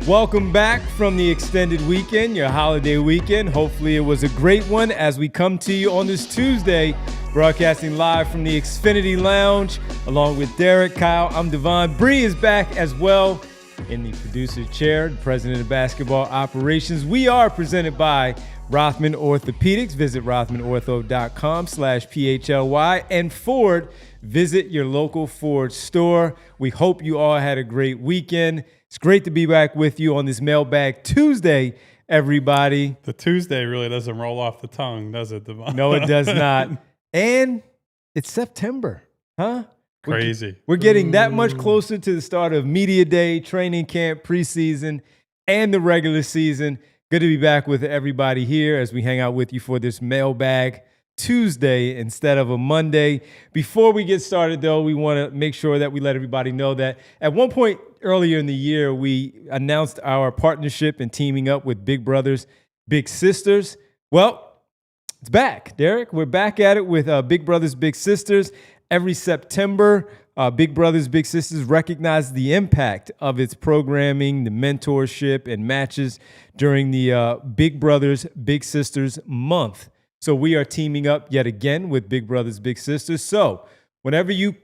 Welcome back from the extended weekend, your holiday weekend. Hopefully it was a great one as we come to you on this Tuesday, broadcasting live from the Xfinity Lounge, along with Derek, Kyle. I'm Devon. Bree is back as well in the producer's chair, the president of basketball operations. We are presented by Rothman Orthopedics. Visit rothmanortho.com/PHLY. And Ford, visit your local Ford store. We hope you all had a great weekend. It's great to be back with you on this Mailbag Tuesday, everybody. The Tuesday really doesn't roll off the tongue, does it, Devon? No, it does not. And it's September, huh? Crazy. We're getting that much closer to the start of media day, training camp, preseason, and the regular season. Good to be back with everybody here as we hang out with you for this Mailbag Tuesday instead of a Monday. Before we get started, though, we want to make sure that we let everybody know that at one point earlier in the year, we announced our partnership and teaming up with Big Brothers, Big Sisters. Well, it's back, Derek. We're back at it with Big Brothers, Big Sisters. Every September, Big Brothers, Big Sisters recognize the impact of its programming, the mentorship, and matches during the Big Brothers, Big Sisters month. So we are teaming up yet again with Big Brothers, Big Sisters. So whenever you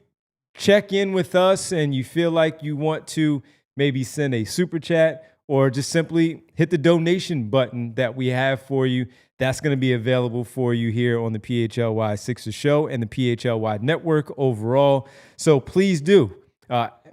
check in with us and you feel like you want to maybe send a super chat or just simply hit the donation button that we have for you, that's going to be available for you here on the PHLY Sixers show and the PHLY network overall. So please do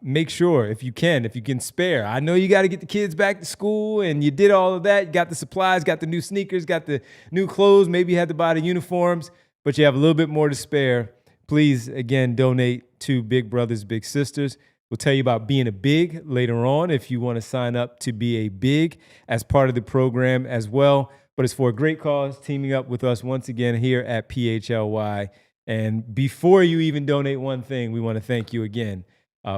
make sure if you can spare. I know you got to get the kids back to school and you did all of that. You got the supplies, got the new sneakers, got the new clothes. Maybe you had to buy the uniforms, but you have a little bit more to spare. Please, again, donate to Big Brothers, Big Sisters. We'll tell you about being a big later on if you want to sign up to be a big as part of the program as well. But it's for a great cause, teaming up with us once again here at PHLY. And before you even donate one thing, we want to thank you again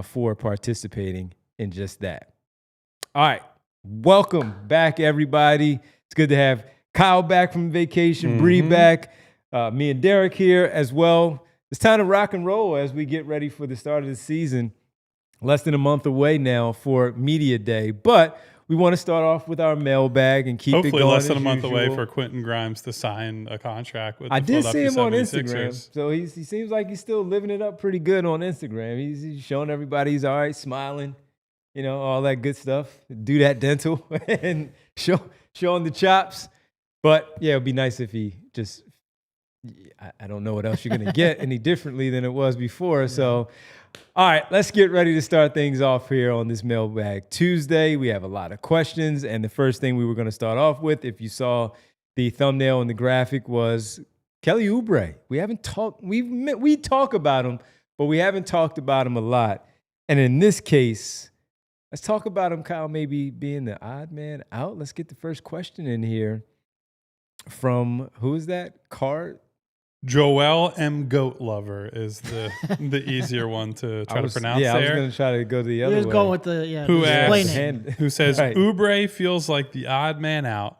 for participating in just that. All right. Welcome back, everybody. It's good to have Kyle back from vacation, Bree back, me and Derek here as well. It's time to rock and roll as we get ready for the start of the season. Less than a month away now for Media Day, but we want to start off with our mailbag and keep it going. Hopefully less than a month away for Quentin Grimes to sign a contract with the Philadelphia 76ers. I did see him on Instagram, so he seems like he's still living it up pretty good on Instagram. He's showing everybody he's all right, smiling, all that good stuff. Do that dental and showing the chops. But, yeah, it would be nice if he just – I don't know what else you're going to get any differently than it was before. So, all right, let's get ready to start things off here on this Mailbag Tuesday. We have a lot of questions, and the first thing we were going to start off with, if you saw the thumbnail and the graphic, was Kelly Oubre. We haven't talked. We talk about him, but we haven't talked about him a lot. And in this case, let's talk about him, Kyle, maybe being the odd man out. Let's get the first question in here from who is that? Joel M. Goat Lover is the easier one to try to pronounce. Yeah, there. I was going to try to go the other way. Just go with the Who says Right. Oubre feels like the odd man out.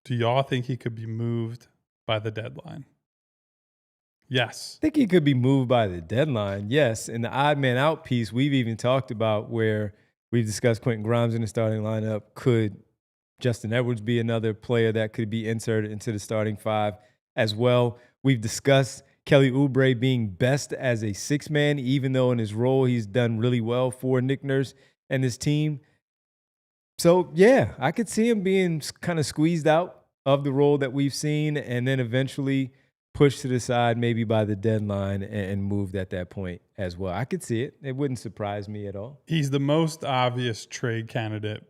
Do y'all think he could be moved by the deadline? Yes. I think he could be moved by the deadline, yes. In the odd man out piece, we've even talked about where we've discussed Quentin Grimes in the starting lineup. Could Justin Edwards be another player that could be inserted into the starting five as well? We've discussed Kelly Oubre being best as a six-man, even though in his role he's done really well for Nick Nurse and his team. So, yeah, I could see him being kind of squeezed out of the role that we've seen and then eventually pushed to the side maybe by the deadline and moved at that point as well. I could see it. It wouldn't surprise me at all. He's the most obvious trade candidate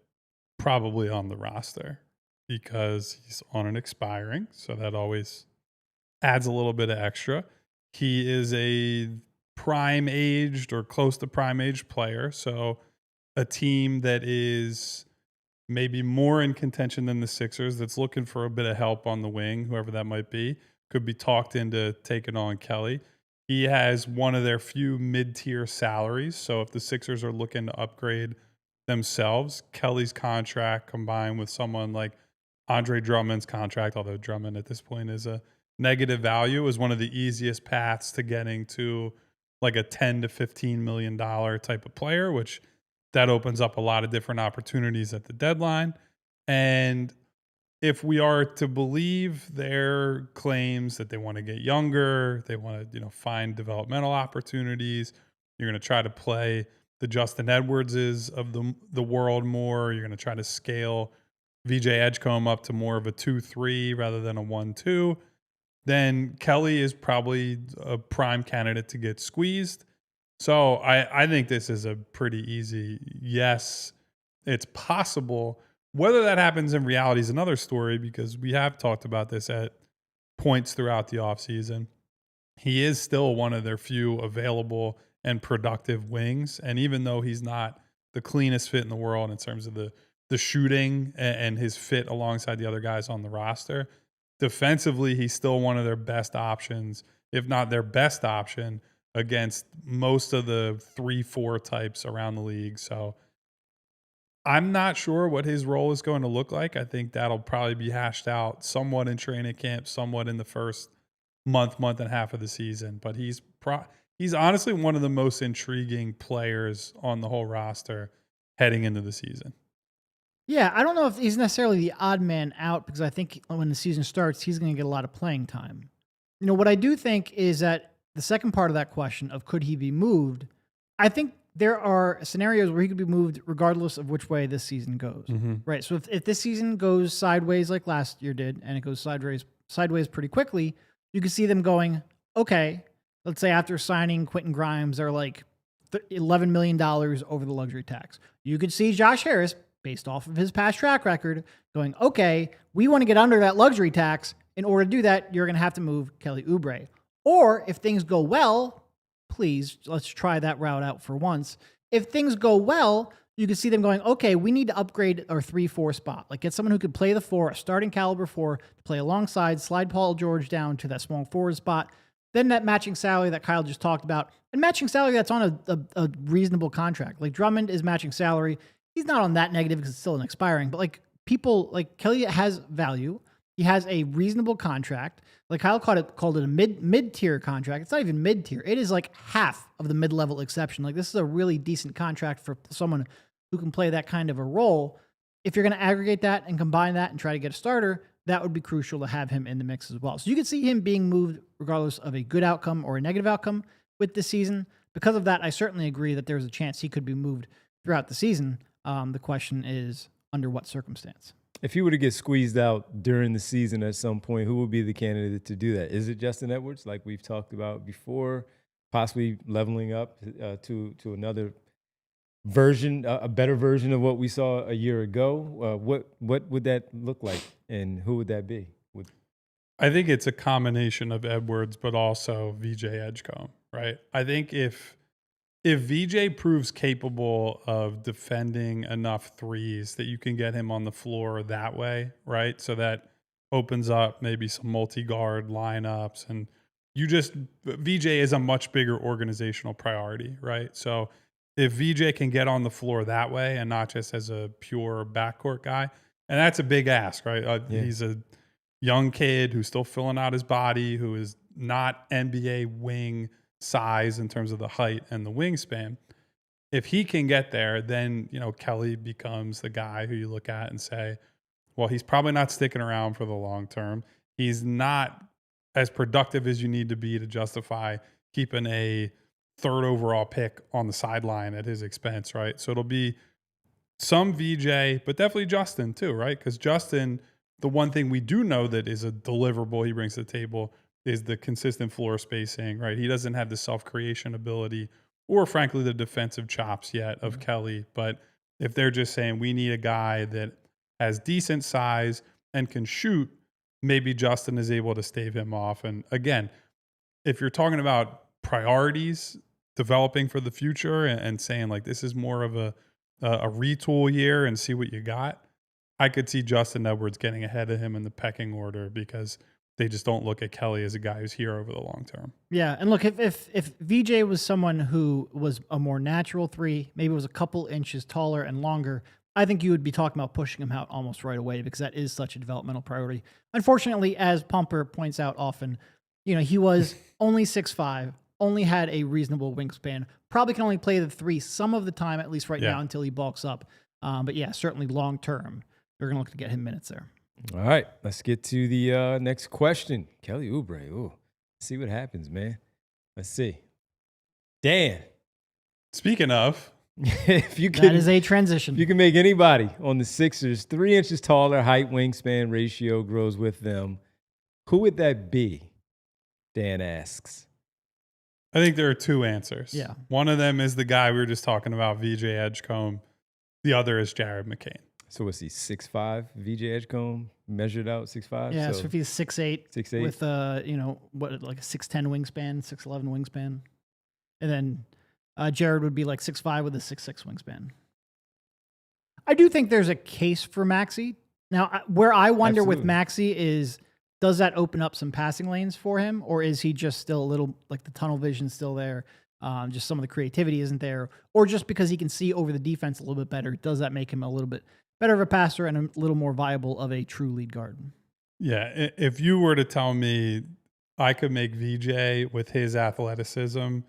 probably on the roster because he's on an expiring, so that always adds a little bit of extra. He is a prime-aged or close to prime-aged player, so a team that is maybe more in contention than the Sixers that's looking for a bit of help on the wing, whoever that might be, could be talked into taking on Kelly. He has one of their few mid-tier salaries, so if the Sixers are looking to upgrade themselves, Kelly's contract combined with someone like Andre Drummond's contract, although Drummond at this point is a negative value, is one of the easiest paths to getting to like a $10 to $15 million type of player, which that opens up a lot of different opportunities at the deadline. And if we are to believe their claims that they want to get younger, they want to, find developmental opportunities, you're going to try to play the Justin Edwardses of the world more. You're going to try to scale VJ Edgecombe up to more of a 2-3 rather than a 1-2. Then Kelly is probably a prime candidate to get squeezed. So I think this is a pretty easy yes. It's possible. Whether that happens in reality is another story, because we have talked about this at points throughout the offseason. He is still one of their few available and productive wings. And even though he's not the cleanest fit in the world in terms of the shooting and his fit alongside the other guys on the roster, defensively, he's still one of their best options, if not their best option, against most of the 3-4 types around the league. So I'm not sure what his role is going to look like. I think that'll probably be hashed out somewhat in training camp, somewhat in the first month and a half of the season. But he's honestly one of the most intriguing players on the whole roster heading into the season. Yeah, I don't know if he's necessarily the odd man out, because I think when the season starts, he's going to get a lot of playing time. What I do think is that the second part of that question of could he be moved, I think there are scenarios where he could be moved regardless of which way this season goes, right? So if this season goes sideways like last year did, and it goes sideways pretty quickly, you can see them going, okay, let's say after signing Quentin Grimes, they're like $11 million over the luxury tax. You could see Josh Harris, based off of his past track record, going, okay, we want to get under that luxury tax. In order to do that, you're going to have to move Kelly Oubre. Or if things go well, please, let's try that route out for once. If things go well, you can see them going, okay, we need to upgrade our 3-4 spot. Like get someone who could play the 4, a starting caliber 4, to play alongside, slide Paul George down to that small forward spot. Then that matching salary that Kyle just talked about, and matching salary that's on a reasonable contract. Like Drummond is matching salary. He's not on that negative because it's still an expiring, but like people, like Kelly has value. He has a reasonable contract. Like Kyle called it a mid-tier contract. It's not even mid-tier. It is like half of the mid-level exception. Like this is a really decent contract for someone who can play that kind of a role. If you're going to aggregate that and combine that and try to get a starter, that would be crucial to have him in the mix as well. So you could see him being moved regardless of a good outcome or a negative outcome with this season. Because of that, I certainly agree that there's a chance he could be moved throughout the season. The question is, under what circumstance? If he were to get squeezed out during the season at some point, who would be the candidate to do that? Is it Justin Edwards, like we've talked about before, possibly leveling up to another version, a better version of what we saw a year ago? What would that look like, and who would that be? I think it's a combination of Edwards, but also VJ Edgecombe, right? I think if VJ proves capable of defending enough threes that you can get him on the floor that way, right? So that opens up maybe some multi-guard lineups, and VJ is a much bigger organizational priority, right? So if VJ can get on the floor that way and not just as a pure backcourt guy, and that's a big ask, right? He's a young kid who's still filling out his body, who is not NBA wing size in terms of the height and the wingspan. If he can get there, then Kelly becomes the guy who you look at and say, well, he's probably not sticking around for the long term. He's not as productive as you need to be to justify keeping a third overall pick on the sideline at his expense, right? So it'll be some VJ, but definitely Justin too, right? Because Justin, the one thing we do know that is a deliverable he brings to the table is the consistent floor spacing, right? He doesn't have the self-creation ability or, frankly, the defensive chops yet of Kelly. But if they're just saying we need a guy that has decent size and can shoot, maybe Justin is able to stave him off. And again, if you're talking about priorities, developing for the future and saying like this is more of a retool year and see what you got, I could see Justin Edwards getting ahead of him in the pecking order because they just don't look at Kelly as a guy who's here over the long term. Yeah, and look, if VJ was someone who was a more natural 3, maybe was a couple inches taller and longer, I think you would be talking about pushing him out almost right away because that is such a developmental priority. Unfortunately, as Pumper points out often, he was only 6'5", only had a reasonable wingspan. Probably can only play the 3 some of the time, at least right now, until he bulks up. But yeah, certainly long term, they're going to look to get him minutes there. All right, let's get to the next question. Kelly Oubre. Ooh, see what happens, man. Let's see. Dan. Speaking of, if you can, that is a transition. If you can make anybody on the Sixers 3 inches taller, height wingspan ratio grows with them, who would that be? Dan asks. I think there are 2 answers. Yeah. One of them is the guy we were just talking about, VJ Edgecombe. The other is Jared McCain. So what's he, 6'5", VJ Edgecombe, measured out 6'5"? Yeah, so if he's 6'8", 6'8", with like a 6'10" wingspan, 6'11" wingspan. And then Jared would be like 6'5" with a 6'6" wingspan. I do think there's a case for Maxey. Now, where I wonder with Maxey is, does that open up some passing lanes for him? Or is he just still a little, like the tunnel vision still there? Just some of the creativity isn't there. Or just because he can see over the defense a little bit better, does that make him a little bit better of a passer and a little more viable of a true lead guard? Yeah, if you were to tell me I could make VJ with his athleticism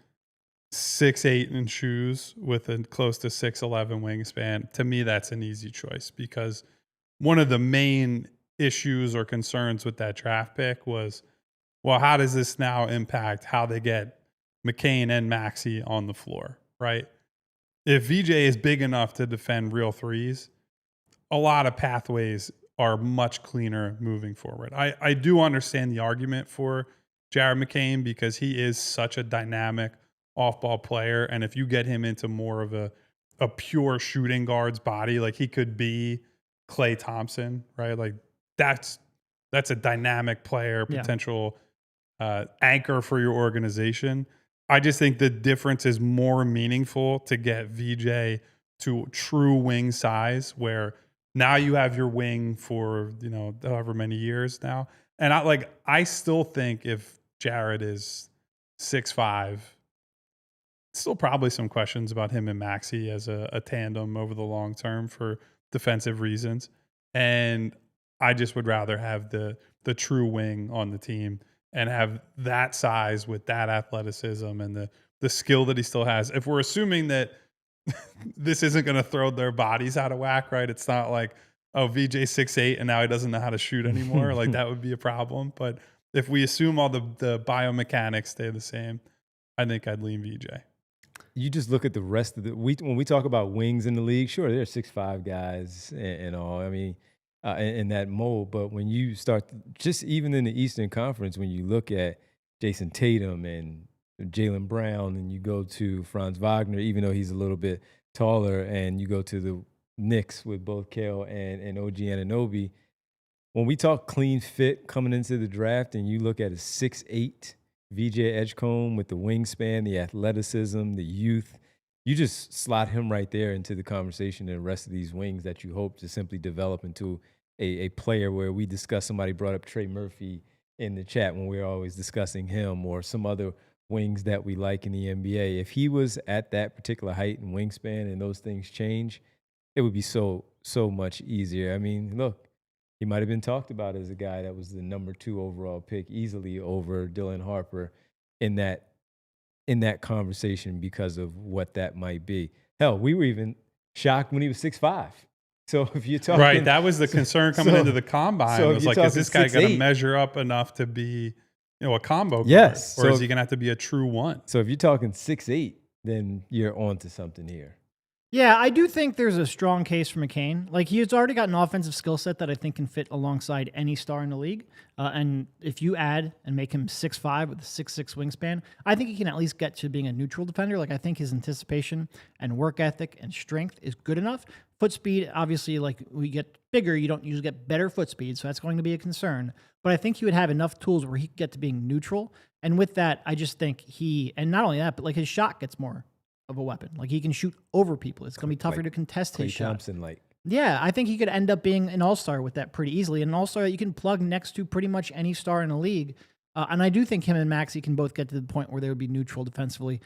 6'8" in shoes with a close to 6'11" wingspan, to me that's an easy choice, because one of the main issues or concerns with that draft pick was, well, how does this now impact how they get McCain and Maxey on the floor, right? If VJ is big enough to defend real threes, a lot of pathways are much cleaner moving forward. I do understand the argument for Jared McCain because he is such a dynamic off-ball player, and if you get him into more of a pure shooting guard's body, like he could be Klay Thompson, right? Like that's a dynamic player, potential anchor for your organization. I just think the difference is more meaningful to get VJ to true wing size, where now you have your wing for, however many years now. And I still think if Jared is 6'5", still probably some questions about him and Maxey as a tandem over the long term for defensive reasons. And I just would rather have the true wing on the team and have that size with that athleticism and the skill that he still has. If we're assuming that this isn't going to throw their bodies out of whack, right? It's not like, oh, VJ 6'8" and now he doesn't know how to shoot anymore. Like that would be a problem. But if we assume all the biomechanics stay the same, I think I'd lean VJ. You just look at the rest of when we talk about wings in the league, sure, there are 6'5" guys and all. I mean, in that mold. But when you start, just even in the Eastern Conference, when you look at Jason Tatum and Jaylen Brown, and you go to Franz Wagner, even though he's a little bit taller, and you go to the Knicks with both Kale and OG Anunoby, when we talk clean fit coming into the draft and you look at a 6'8" VJ Edgecombe with the wingspan, the athleticism, the youth, you just slot him right there into the conversation and the rest of these wings that you hope to simply develop into a player, where we discuss, somebody brought up Trey Murphy in the chat when we were always discussing him, or some other wings that we like in the NBA. If he was at that particular height and wingspan and those things change, it would be so much easier. I mean, look, he might have been talked about as a guy that was the number 2 overall pick easily over Dylan Harper in that conversation because of what that might be. Hell, we were even shocked when he was 6'5". So if you're talking, right, that was the concern coming into the combine. It was like, is this guy going to measure up enough to be, a combo guard? Yes. Or is he going to have to be a true one? So if you're talking 6'8", then you're onto something here. Yeah, I do think there's a strong case for McCain. Like, he's already got an offensive skill set that I think can fit alongside any star in the league. And if you add and make him 6'5" with a 6'6" wingspan, I think he can at least get to being a neutral defender. Like, I think his anticipation and work ethic and strength is good enough. Foot speed, obviously, like, we get bigger, you don't usually get better foot speed, so that's going to be a concern. But I think he would have enough tools where he could get to being neutral. And with that, I just think and not only that, but like his shot gets more of a weapon. Like, he can shoot over people. It's going to be tougher to contest his shot. Thompson, Yeah, I think he could end up being an all-star with that pretty easily. And an all-star that you can plug next to pretty much any star in the league. And I do think him and Maxey can both get to the point where they would be neutral defensively.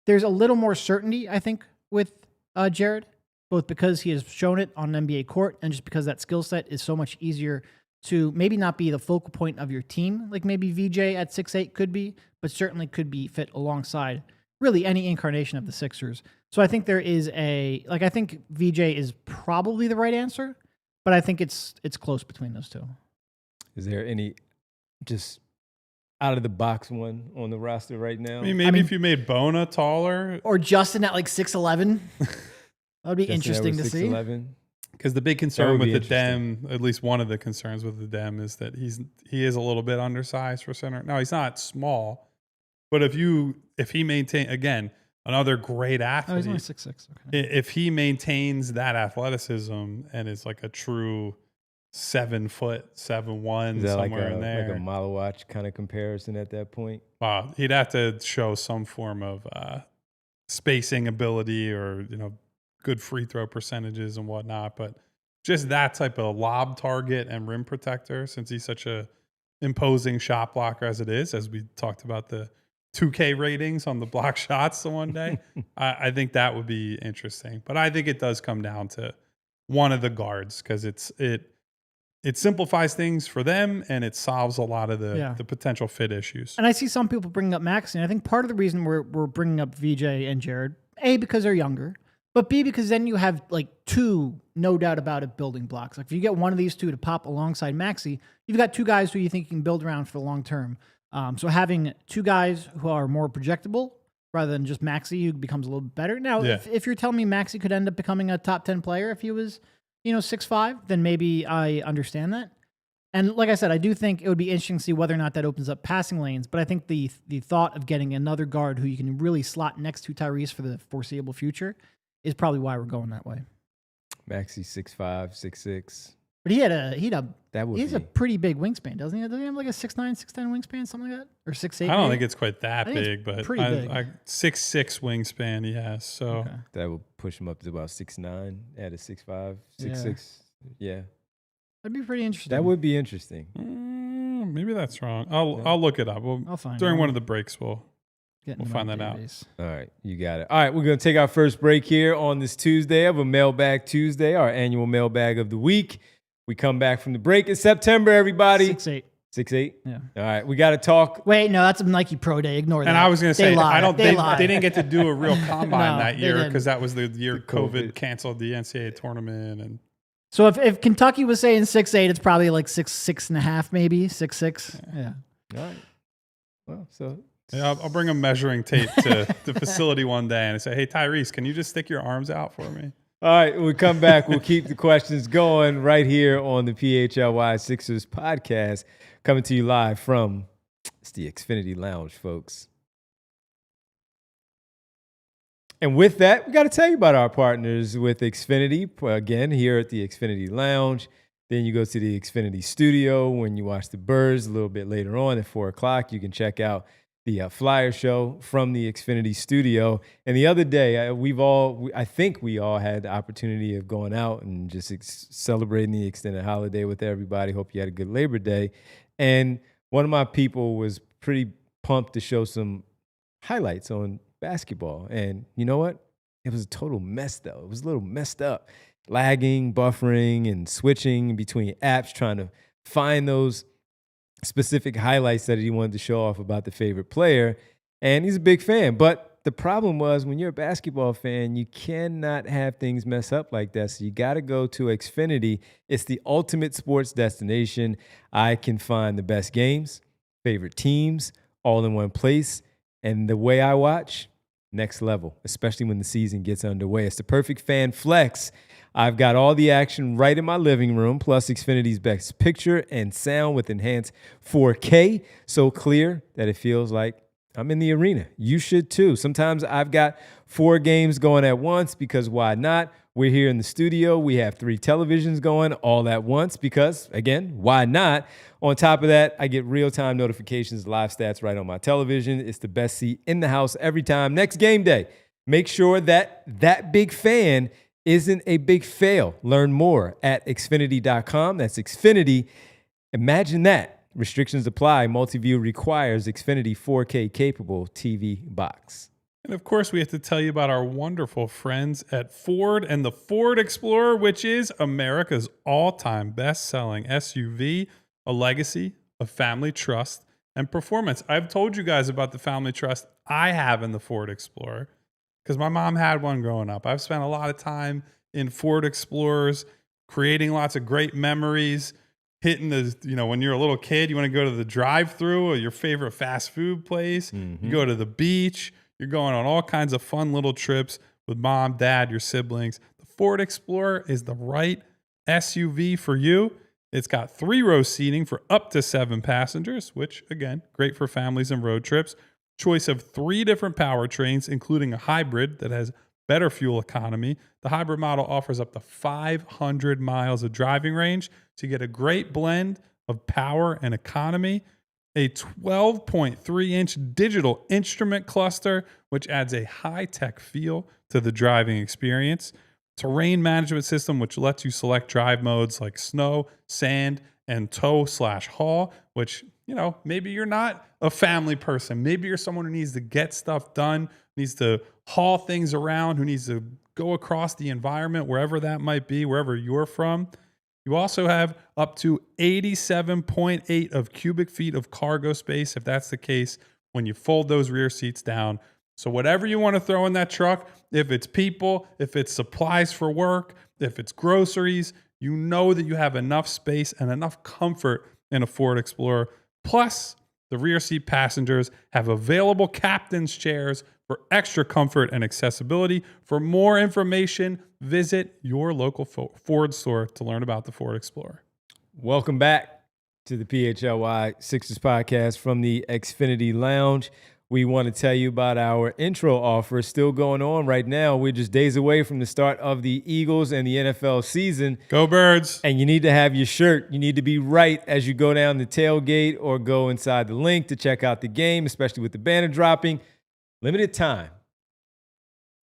There's a little more certainty, I think, with Jared, both because he has shown it on an NBA court and just because that skill set is so much easier to maybe not be the focal point of your team, like maybe VJ at 6'8" could be, but certainly could be fit alongside really any incarnation of the Sixers. So I think there is I think VJ is probably the right answer, but I think it's close between those two. Is there any just out of the box one on the roster right now? I mean, maybe if you made Bona taller. Or Justin at like 6'11". That would be interesting to see. Because the big concern with the Dem, at least one of the concerns with the Dem, is that he is a little bit undersized for center. Now, he's not small, but if he maintain, again, another great athlete. Oh, he's only 6'6". Okay. If he maintains that athleticism and is like a true 7 foot, 7'1", somewhere in there. Like a mile watch kind of comparison at that point? Wow. He'd have to show some form of spacing ability or, good free throw percentages and whatnot. But just that type of lob target and rim protector, since he's such a imposing shot blocker as it is, as we talked about the 2K ratings on the block shots the one day, I think that would be interesting. But I think it does come down to one of the guards because it simplifies things for them and it solves a lot of the potential fit issues. And I see some people bringing up Maxey. And I think part of the reason we're bringing up VJ and Jared, A, because they're younger, but B, because then you have like two, no doubt about it, building blocks. Like if you get one of these two to pop alongside Maxey, you've got two guys who you think you can build around for the long term. So having two guys who are more projectable rather than just Maxey, who becomes a little bit better. Now, if you're telling me Maxey could end up becoming a top 10 player if he was, 6'5", then maybe I understand that. And like I said, I do think it would be interesting to see whether or not that opens up passing lanes. But I think the thought of getting another guard who you can really slot next to Tyrese for the foreseeable future is probably why we're going that way. Maxey 6'5", 6'6". But he has a pretty big wingspan, doesn't he? Doesn't he have like a 6'9", 6'10" wingspan, something like that? Or 6'8"? I don't think it's quite that big, but pretty big. 6'6" wingspan he has. So that would push him up to about 6'9", at a 6'5", 6'6". Yeah. That'd be pretty interesting. That would be interesting. Maybe that's wrong. I'll look it up. I'll find during it. one of the breaks we'll find that out. All right, you got it. All right, we're going to take our first break here on this Tuesday of a Mailbag Tuesday, our annual mailbag of the week. We come back from the break in September, everybody. 6'8". 6'8"? Yeah. All right, we got to talk. Wait, no, that's a Nike Pro Day. Ignore that. And I was going to say, they didn't get to do a real combine that year because that was the year COVID COVID canceled the NCAA tournament. And so if Kentucky was saying 6'8", it's probably like 6'6.5", maybe 6'6". Yeah. All right. Well, so. Yeah, I'll bring a measuring tape to the facility one day and say, hey, Tyrese, can you just stick your arms out for me? All right, when we come back, we'll keep the questions going right here on the PHLY Sixers podcast, coming to you live from the Xfinity Lounge, folks. And with that, we got to tell you about our partners with Xfinity. Again, here at the Xfinity Lounge. Then you go to the Xfinity Studio when you watch the Birds a little bit later on at 4 o'clock. You can check out the Flyer Show from the Xfinity Studio. And the other day, I think we all had the opportunity of going out and just celebrating the extended holiday with everybody. Hope you had a good Labor Day. And one of my people was pretty pumped to show some highlights on basketball. And you know what? It was a total mess, though. It was a little messed up. Lagging, buffering, and switching between apps, trying to find those specific highlights that he wanted to show off about the favorite player. And he's a big fan. But the problem was when you're a basketball fan, you cannot have things mess up like that. So you got to go to Xfinity. It's the ultimate sports destination. I can find the best games, favorite teams, all in one place. And the way I watch, next level, especially when the season gets underway. It's the perfect fan flex. I've got all the action right in my living room, plus Xfinity's best picture and sound with enhanced 4K, so clear that it feels like I'm in the arena. You should too. Sometimes I've got 4 games going at once because why not? We're here in the studio. We have 3 televisions going all at once because, again, why not? On top of that, I get real-time notifications, live stats right on my television. It's the best seat in the house every time. Next game day, make sure that big fan isn't a big fail. Learn more at Xfinity.com. That's Xfinity. Imagine that. Restrictions apply. Multi-view requires Xfinity 4K capable TV box. And of course, we have to tell you about our wonderful friends at Ford and the Ford Explorer, which is America's all-time best-selling SUV, a legacy of family trust, and performance. I've told you guys about the family trust I have in the Ford Explorer because my mom had one growing up. I've spent a lot of time in Ford Explorers, creating lots of great memories, hitting the, when you're a little kid, you want to go to the drive-thru or your favorite fast food place. You go to the beach. You're going on all kinds of fun little trips with mom, dad, your siblings. The Ford Explorer is the right SUV for you. It's got 3-row seating for up to 7 passengers, which, again, great for families and road trips. Choice of 3 different powertrains, including a hybrid that has better fuel economy. The hybrid model offers up to 500 miles of driving range, so you get a great blend of power and economy. A 12.3-inch digital instrument cluster, which adds a high-tech feel to the driving experience. Terrain management system, which lets you select drive modes like snow, sand, and tow/haul, which, maybe you're not a family person. Maybe you're someone who needs to get stuff done, needs to haul things around, who needs to go across the environment, wherever that might be, wherever you're from. You also have up to 87.8 of cubic feet of cargo space, if that's the case, when you fold those rear seats down. So whatever you want to throw in that truck, if it's people, if it's supplies for work, if it's groceries, you know that you have enough space and enough comfort in a Ford Explorer. Plus, the rear seat passengers have available captain's chairs for extra comfort and accessibility. For more information, visit your local Ford store to learn about the Ford Explorer. Welcome back to the PHLY Sixers podcast from the Xfinity Lounge. We want to tell you about our intro offer still going on right now. We're just days away from the start of the Eagles and the NFL season. Go Birds. And you need to have your shirt. You need to be right as you go down the tailgate or go inside the link to check out the game, especially with the banner dropping. Limited time.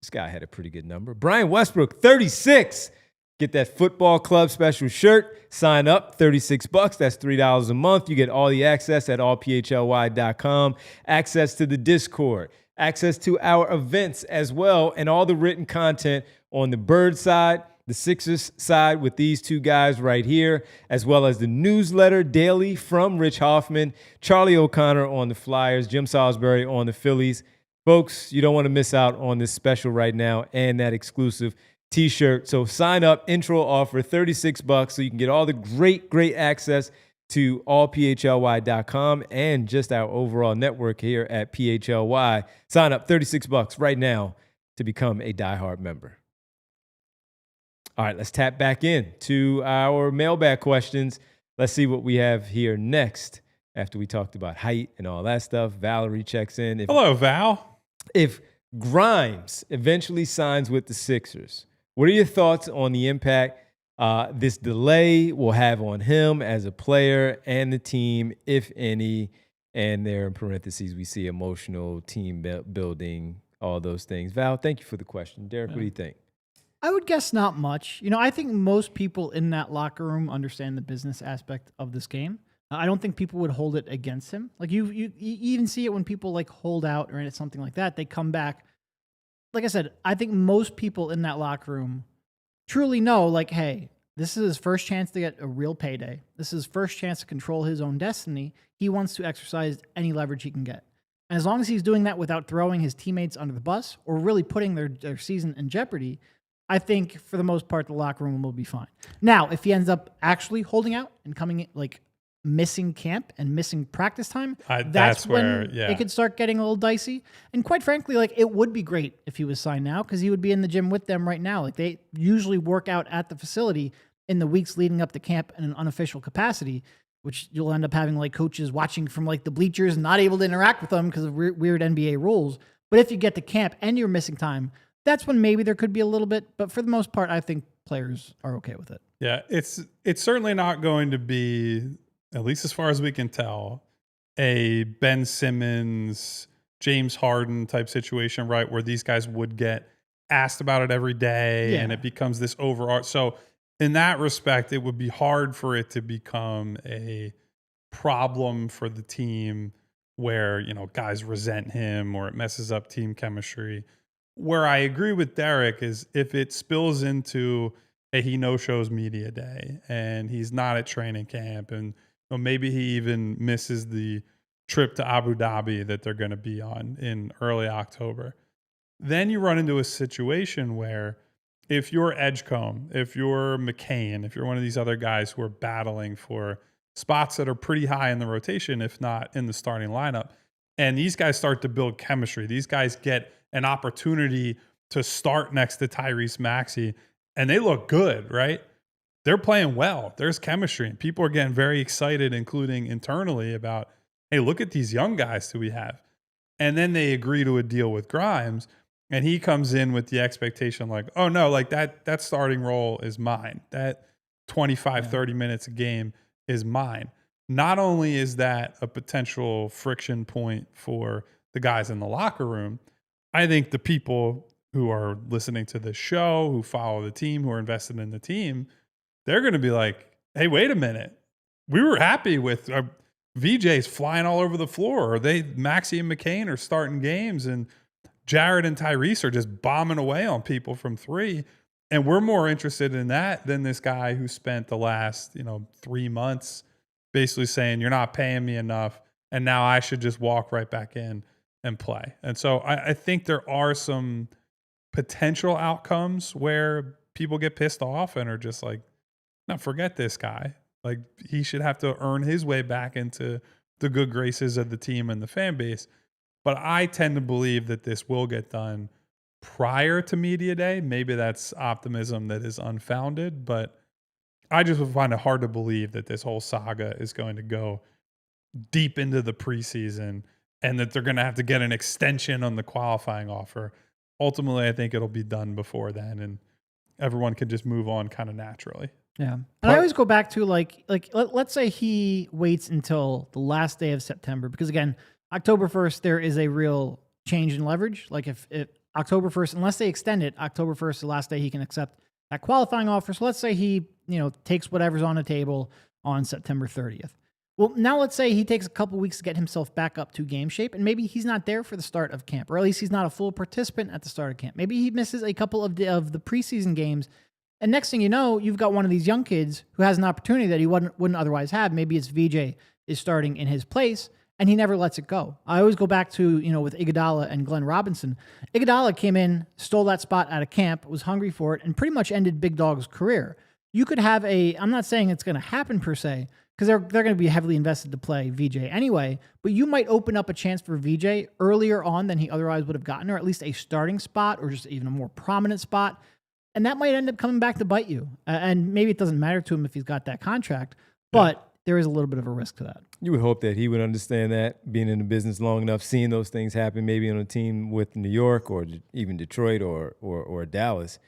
This guy had a pretty good number. Brian Westbrook, 36. Get that football club special shirt. Sign up, $36. That's $3 a month. You get all the access at allphly.com. Access to the Discord. Access to our events as well. And all the written content on the Bird side, the Sixers side with these two guys right here, as well as the newsletter daily from Rich Hoffman, Charlie O'Connor on the Flyers, Jim Salisbury on the Phillies. Folks, you don't want to miss out on this special right now and that exclusive T-shirt. So sign up, intro offer, $36, so you can get all the great access to allphly.com and just our overall network here at PHLY. Sign up, $36 right now to become a diehard member. All right, let's tap back in to our mailbag questions. Let's see what we have here next after we talked about height and all that stuff. Valerie checks in. Hello, Val. If Grimes eventually signs with the Sixers, what are your thoughts on the impact this delay will have on him as a player and the team, if any? And there in parentheses, we see emotional, team building, all those things. Val, thank you for the question. Derek, what do you think? I would guess not much. I think most people in that locker room understand the business aspect of this game. I don't think people would hold it against him. Like you even see it when people like hold out or something like that. They come back. Like I said, I think most people in that locker room truly know, like, hey, this is his first chance to get a real payday. This is his first chance to control his own destiny. He wants to exercise any leverage he can get. And as long as he's doing that without throwing his teammates under the bus or really putting their season in jeopardy, I think for the most part, the locker room will be fine. Now, if he ends up actually holding out and coming in, like missing camp and missing practice time, that's when it could start getting a little dicey. And quite frankly, like it would be great if he was signed now because he would be in the gym with them right now. Like they usually work out at the facility in the weeks leading up to camp in an unofficial capacity, which you'll end up having like coaches watching from like the bleachers, not able to interact with them because of weird NBA rules. But if you get to camp and you're missing time, that's when maybe there could be a little bit. But for the most part, I think players are okay with it. Yeah, it's certainly not going to be, at least as far as we can tell, a Ben Simmons, James Harden type situation, right? Where these guys would get asked about it every day and it becomes this overall. So in that respect, it would be hard for it to become a problem for the team where, guys resent him or it messes up team chemistry. Where I agree with Derek is if it spills into he no-shows media day and he's not at training camp and maybe he even misses the trip to Abu Dhabi that they're going to be on in early October. Then you run into a situation where if you're Edgecombe, if you're McCain, if you're one of these other guys who are battling for spots that are pretty high in the rotation, if not in the starting lineup, and these guys start to build chemistry, these guys get an opportunity to start next to Tyrese Maxey, and they look good, right? They're playing well. There's chemistry, and people are getting very excited, including internally, about, hey, look at these young guys that we have. And then they agree to a deal with Grimes, and he comes in with the expectation like, oh, no, like that starting role is mine. That 25, 30 minutes a game is mine. Not only is that a potential friction point for the guys in the locker room, I think the people who are listening to this show, who follow the team, who are invested in the team, they're going to be like, hey, wait a minute. We were happy with VJ's flying all over the floor. Or Maxey and McCain are starting games, and Jared and Tyrese are just bombing away on people from three. And we're more interested in that than this guy who spent the last, 3 months basically saying, you're not paying me enough, and now I should just walk right back in and play. And so I think there are some potential outcomes where people get pissed off and are just like, no, forget this guy. Like, he should have to earn his way back into the good graces of the team and the fan base. But I tend to believe that this will get done prior to media day. Maybe that's optimism that is unfounded, but I just would find it hard to believe that this whole saga is going to go deep into the preseason and that they're going to have to get an extension on the qualifying offer. Ultimately, I think it'll be done before then, and everyone can just move on kind of naturally. Yeah. And I always go back to let's say he waits until the last day of September, because again, October 1st, there is a real change in leverage. Like if October 1st, unless they extend it, October 1st, the last day he can accept that qualifying offer. So let's say he, takes whatever's on the table on September 30th. Well, now let's say he takes a couple weeks to get himself back up to game shape, and maybe he's not there for the start of camp, or at least he's not a full participant at the start of camp. Maybe he misses a couple of the preseason games, and next thing you know, you've got one of these young kids who has an opportunity that he wouldn't otherwise have. Maybe it's VJ is starting in his place, and he never lets it go. I always go back to, with Iguodala and Glenn Robinson. Iguodala came in, stole that spot out of camp, was hungry for it, and pretty much ended Big Dog's career. You could have I'm not saying it's going to happen per se, because they're going to be heavily invested to play VJ anyway, but you might open up a chance for VJ earlier on than he otherwise would have gotten, or at least a starting spot, or just even a more prominent spot. And that might end up coming back to bite you. And maybe it doesn't matter to him if he's got that contract, but there is a little bit of a risk to that. You would hope that he would understand that, being in the business long enough, seeing those things happen, maybe on a team with New York or even Detroit or Dallas.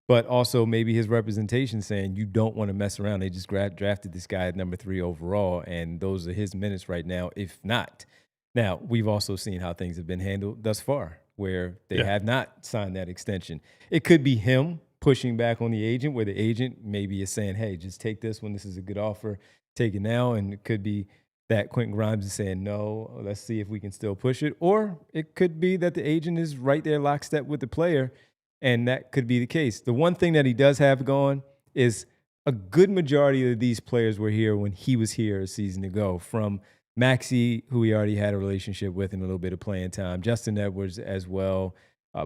But also maybe his representation saying you don't want to mess around. They just drafted this guy at number 3 overall, and those are his minutes right now, if not. Now, we've also seen how things have been handled thus far, where they have not signed that extension. It could be him pushing back on the agent, where the agent maybe is saying, hey, just take this one. This is a good offer. Take it now. And it could be that Quentin Grimes is saying, no, let's see if we can still push it. Or it could be that the agent is right there lockstep with the player, and that could be the case. The one thing that he does have going is a good majority of these players were here when he was here a season ago, from Maxey, who he already had a relationship with and a little bit of playing time, Justin Edwards as well,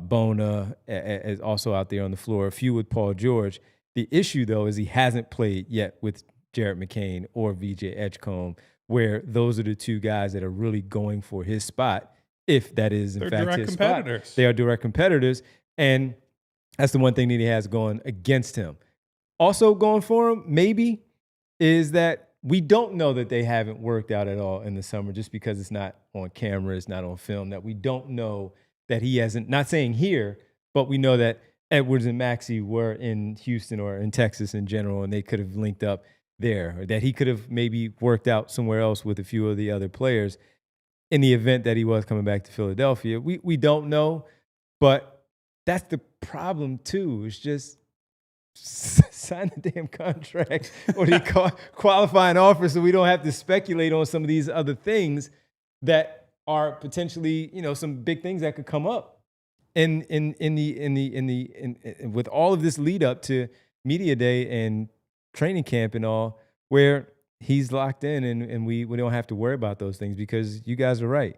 Bona is also out there on the floor, a few with Paul George. The issue, though, is he hasn't played yet with Jared McCain or VJ Edgecombe, where those are the two guys that are really going for his spot, if that is, in fact, his spot. They are direct competitors, and that's the one thing that he has going against him. Also going for him, maybe, is that we don't know that they haven't worked out at all in the summer, just because it's not on camera, it's not on film, that we don't know that he hasn't, not saying here, but we know that Edwards and Maxey were in Houston or in Texas in general, and they could have linked up there, or that he could have maybe worked out somewhere else with a few of the other players in the event that he was coming back to Philadelphia. We don't know, but that's the problem too. It's just sign the damn contract or the qualifying offer, so we don't have to speculate on some of these other things that are potentially, some big things that could come up in with all of this lead up to media day and training camp and all, where he's locked in, and we don't have to worry about those things because you guys are right.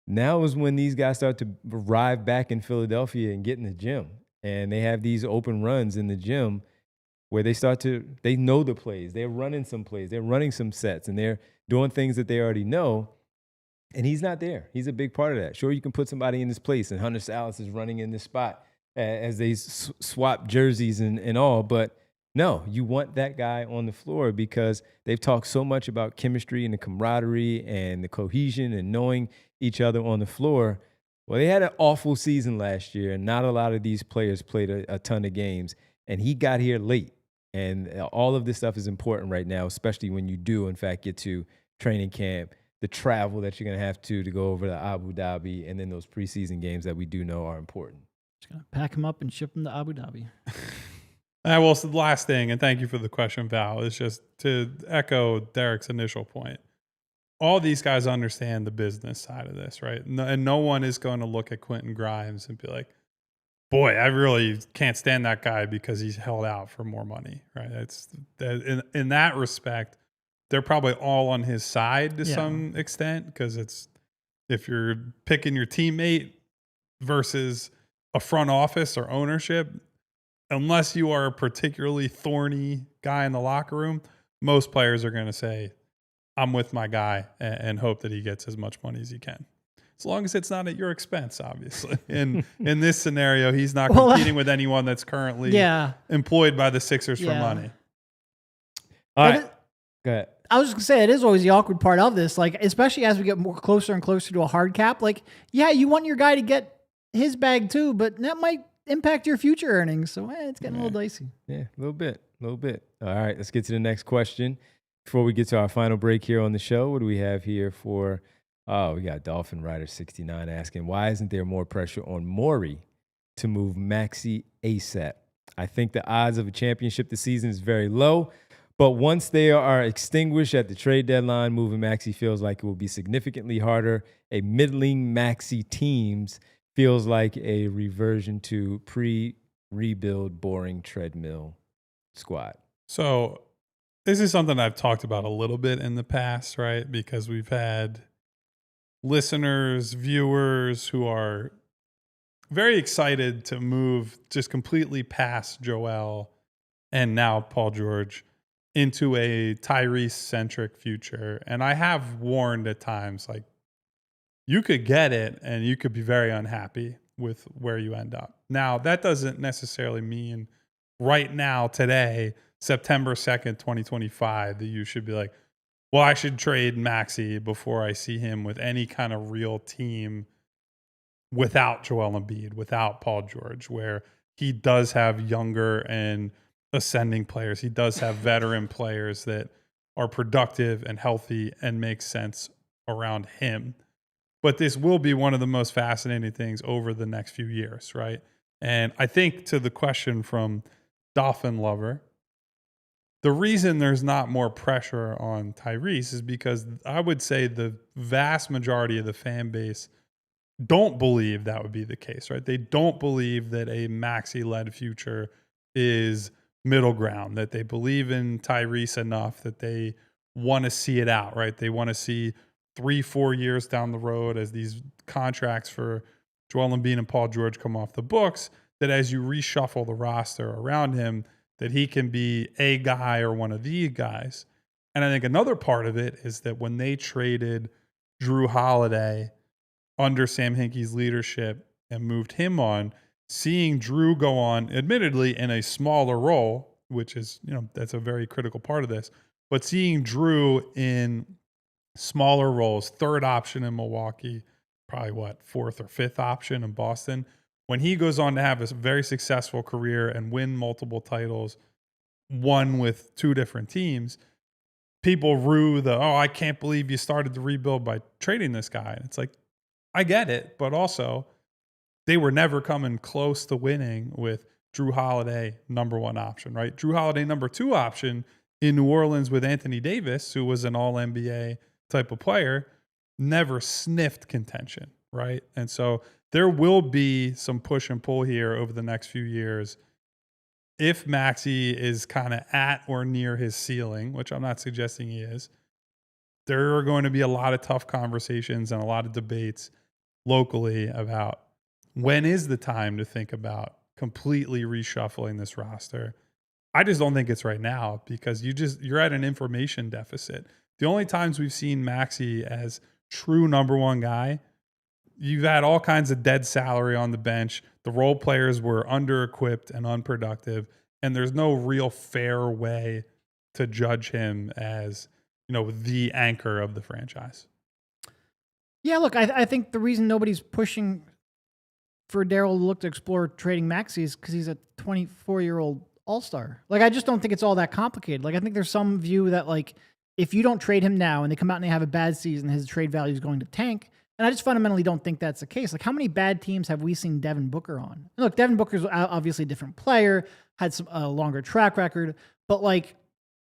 Now is when these guys start to arrive back in Philadelphia and get in the gym, and they have these open runs in the gym where they know the plays. They're running some plays. They're running some sets, and they're doing things that they already know. And he's not there. He's a big part of that. Sure, you can put somebody in this place, and Hunter Salas is running in this spot as they swap jerseys and all. But no, you want that guy on the floor because they've talked so much about chemistry and the camaraderie and the cohesion and knowing each other on the floor. Well, they had an awful season last year, and not a lot of these players played a ton of games. And he got here late. And all of this stuff is important right now, especially when you do, in fact, get to training camp, the travel that you're going to have to go over to Abu Dhabi, and then those preseason games that we do know are important. Just going to pack him up and ship him to Abu Dhabi. Well, so the last thing, and thank you for the question, Val, is just to echo Derek's initial point. All these guys understand the business side of this, right? And no one is going to look at Quentin Grimes and be like, boy, I really can't stand that guy because he's held out for more money, right? It's in that respect, they're probably all on his side to some extent because it's if you're picking your teammate versus a front office or ownership, unless you are a particularly thorny guy in the locker room, most players are going to say, I'm with my guy and hope that he gets as much money as he can. As long as it's not at your expense, obviously. In this scenario, he's not competing with anyone that's currently employed by the Sixers for money. All right. Go ahead. I was just going to say, it is always the awkward part of this, like, especially as we get more closer and closer to a hard cap. Like, yeah, you want your guy to get his bag too, but that might impact your future earnings. So it's getting a little dicey. Yeah, a little bit. All right, let's get to the next question. Before we get to our final break here on the show, what do we have here for... Oh, we got Dolphin Rider 69 asking, why isn't there more pressure on Morey to move Maxey ASAP? I think the odds of a championship this season is very low, but once they are extinguished at the trade deadline, moving Maxey feels like it will be significantly harder. A middling Maxey teams feels like a reversion to pre-rebuild boring treadmill squad. So this is something I've talked about a little bit in the past, right? Because we've had listeners, viewers who are very excited to move just completely past Joel and now Paul George into a Tyrese-centric future. And I have warned at times, like, you could get it and you could be very unhappy with where you end up. Now, that doesn't necessarily mean right now, today, September 2nd, 2025, that you should be like, well, I should trade Maxey before I see him with any kind of real team without Joel Embiid, without Paul George, where he does have younger and ascending players. He does have veteran players that are productive and healthy and make sense around him. But this will be one of the most fascinating things over the next few years, right? And I think to the question from Dolphin Lover, the reason there's not more pressure on Tyrese is because I would say the vast majority of the fan base don't believe that would be the case, right? They don't believe that a Maxey-led future is middle ground, that they believe in Tyrese enough that they want to see it out, right? They want to see 3-4 years down the road as these contracts for Joel Embiid and Paul George come off the books, that as you reshuffle the roster around him, that he can be a guy or one of the guys. And I think another part of it is that when they traded Drew Holiday under Sam Hinkie's leadership and moved him on, seeing Drew go on, admittedly in a smaller role, which is, that's a very critical part of this, but seeing Drew in smaller roles, third option in Milwaukee, probably fourth or fifth option in Boston, when he goes on to have a very successful career and win multiple titles, one with two different teams, people rue I can't believe you started the rebuild by trading this guy. It's like, I get it, but also they were never coming close to winning with Drew Holiday, number one option, right? Drew Holiday, number two option in New Orleans with Anthony Davis, who was an all-NBA type of player, never sniffed contention, right? And so there will be some push and pull here over the next few years if Maxey is kind of at or near his ceiling, which I'm not suggesting he is, there are going to be a lot of tough conversations and a lot of debates locally about when is the time to think about completely reshuffling this roster. I just don't think it's right now because you're at an information deficit. The only times we've seen Maxey as true number one guy, you've had all kinds of dead salary on the bench. The role players were under-equipped and unproductive, and there's no real fair way to judge him as, the anchor of the franchise. Yeah, look, I think the reason nobody's pushing for Daryl to look to explore trading Maxey is because he's a 24-year-old all-star. Like, I just don't think it's all that complicated. Like, I think there's some view that, like, if you don't trade him now and they come out and they have a bad season, his trade value is going to tank. And I just fundamentally don't think that's the case. Like, how many bad teams have we seen Devin Booker on? And look, Devin Booker's obviously a different player, had a longer track record, but, like,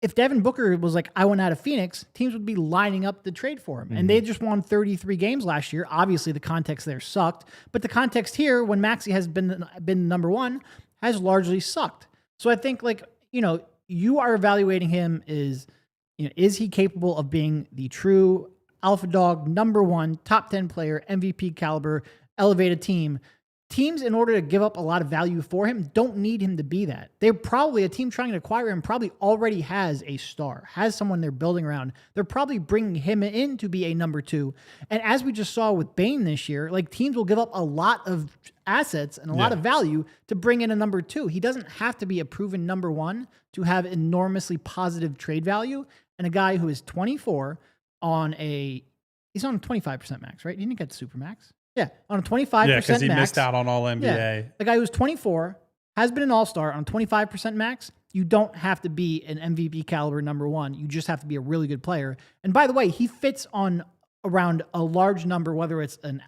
if Devin Booker was like, I want out of Phoenix, teams would be lining up to trade for him. Mm-hmm. And they just won 33 games last year. Obviously, the context there sucked. But the context here, when Maxey has been number one, has largely sucked. So I think, like, you are evaluating him is he capable of being the true alpha dog, number one, top 10 player, MVP caliber, elevated team? Teams, in order to give up a lot of value for him, don't need him to be that. They're probably, a team trying to acquire him probably already has a star, has someone they're building around. They're probably bringing him in to be a number two. And as we just saw with Bane this year, like, teams will give up a lot of assets and a lot of value to bring in a number two. He doesn't have to be a proven number one to have enormously positive trade value. And a guy who is 24 he's on 25% max, right? He didn't get super max. Yeah, on a 25% Yeah, because he max. missed out on all NBA. Yeah. The guy who's 24, has been an all-star on 25% max. You don't have to be an MVP caliber number one. You just have to be a really good player. And by the way, he fits on around a large number, whether it's an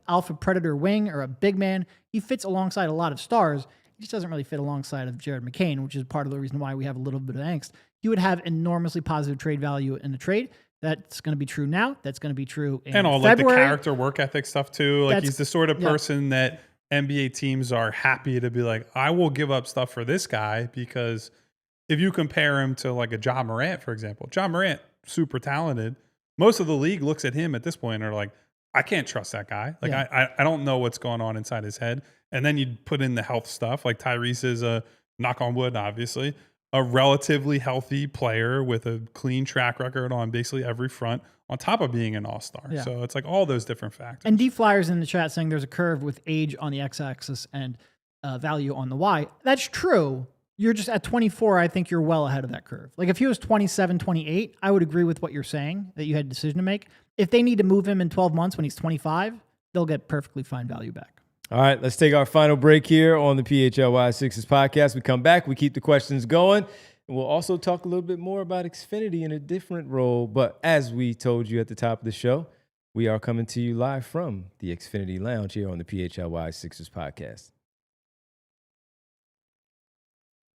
alpha predator wing or a big man. He fits alongside a lot of stars. He just doesn't really fit alongside of Jared McCain, which is part of the reason why we have a little bit of angst. He would have enormously positive trade value in the trade. That's going to be true now. That's going to be true in February. Like the character work ethic stuff too. Like, he's the sort of person that NBA teams are happy to be like, I will give up stuff for this guy, because if you compare him to like a Ja Morant, for example, Ja Morant, super talented. Most of the league looks at him at this point and are like, I can't trust that guy. Like, I don't know what's going on inside his head. And then you put in the health stuff. Like, Tyrese is a, knock on wood, obviously, a relatively healthy player with a clean track record on basically every front, on top of being an all-star. Yeah. So it's like all those different factors. And D-Flyers in the chat saying there's a curve with age on the x-axis and value on the y. That's true. You're just at 24, I think you're well ahead of that curve. Like, if he was 27, 28, I would agree with what you're saying, that you had a decision to make. If they need to move him in 12 months when he's 25, they'll get perfectly fine value back. All right, let's take our final break here on the PHLY Sixers podcast. We come back, we keep the questions going, and we'll also talk a little bit more about Xfinity in a different role. But as we told you at the top of the show, we are coming to you live from the Xfinity Lounge here on the PHLY Sixers podcast.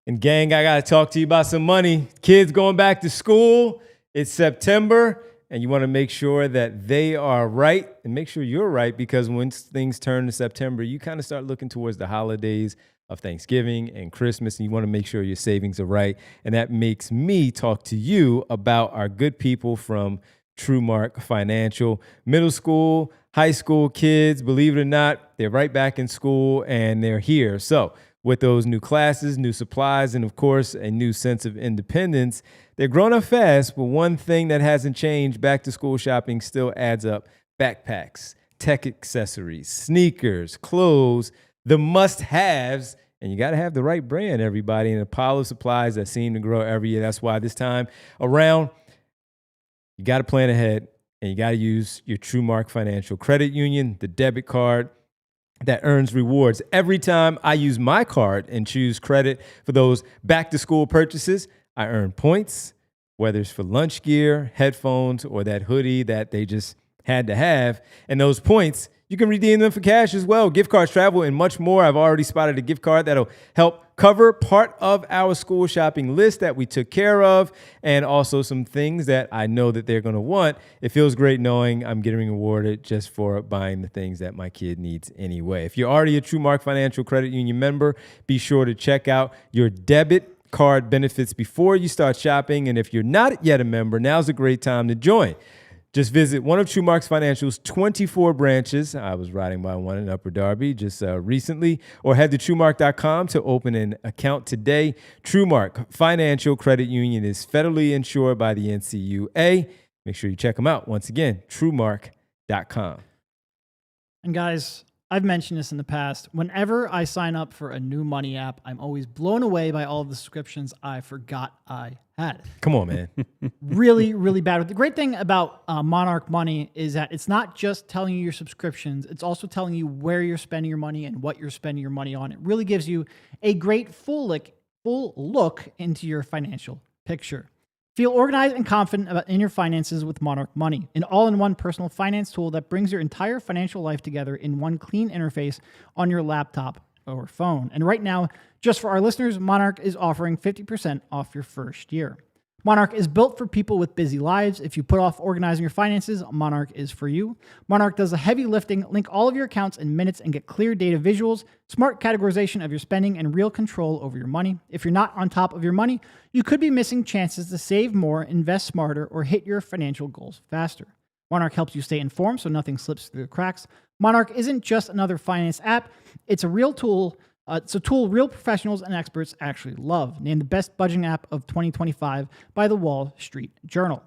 And gang, I got to talk to you about some money. Kids going back to school. It's September. And you want to make sure that they are right and make sure you're right, because when things turn to September, you kind of start looking towards the holidays of Thanksgiving and Christmas, and you want to make sure your savings are right. And that makes me talk to you about our good people from TrueMark Financial. Middle school, high school kids, believe it or not, they're right back in school and they're here. So with those new classes, new supplies, and of course, a new sense of independence, they're growing up fast, but one thing that hasn't changed, back to school shopping still adds up. Backpacks, tech accessories, sneakers, clothes, the must-haves, and you got to have the right brand, everybody, and a pile of supplies that seem to grow every year. That's why this time around, you got to plan ahead, and you got to use your TrueMark Financial Credit Union, the debit card that earns rewards. Every time I use my card and choose credit for those back-to-school purchases, I earn points, whether it's for lunch gear, headphones, or that hoodie that they just had to have. And those points, You can redeem them for cash as well. Gift cards, travel, and much more. I've already spotted a gift card that'll help cover part of our school shopping list that we took care of, and also some things that I know that they're going to want. It feels great knowing I'm getting rewarded just for buying the things that my kid needs anyway. If you're already a TrueMark Financial Credit Union member, be sure to check out your debit card benefits before you start shopping. And if you're not yet a member, now's a great time to join. Just visit one of TrueMark's Financial's 24 branches. I was riding by one in Upper Darby just recently. Or head to TrueMark.com to open an account today. TrueMark Financial Credit Union is federally insured by the NCUA. Make sure you check them out. Once again, TrueMark.com. And guys, I've mentioned this in the past. Whenever I sign up for a new money app, I'm always blown away by all of the subscriptions I forgot I had. Come on, man. Really, really bad. The great thing about Monarch Money is that it's not just telling you your subscriptions. It's also telling you where you're spending your money and what you're spending your money on. It really gives you a great full look into your financial picture. Feel organized and confident in your finances with Monarch Money, an all-in-one personal finance tool that brings your entire financial life together in one clean interface on your laptop or phone. And right now, just for our listeners, Monarch is offering 50% off your first year. Monarch is built for people with busy lives. If you put off organizing your finances, Monarch is for you. Monarch does the heavy lifting, link all of your accounts in minutes and get clear data visuals, smart categorization of your spending, and real control over your money. If you're not on top of your money, you could be missing chances to save more, invest smarter, or hit your financial goals faster. Monarch helps you stay informed so nothing slips through the cracks. Monarch isn't just another finance app. It's a real tool. It's a tool real professionals and experts actually love. Named the best budgeting app of 2025 by the Wall Street Journal.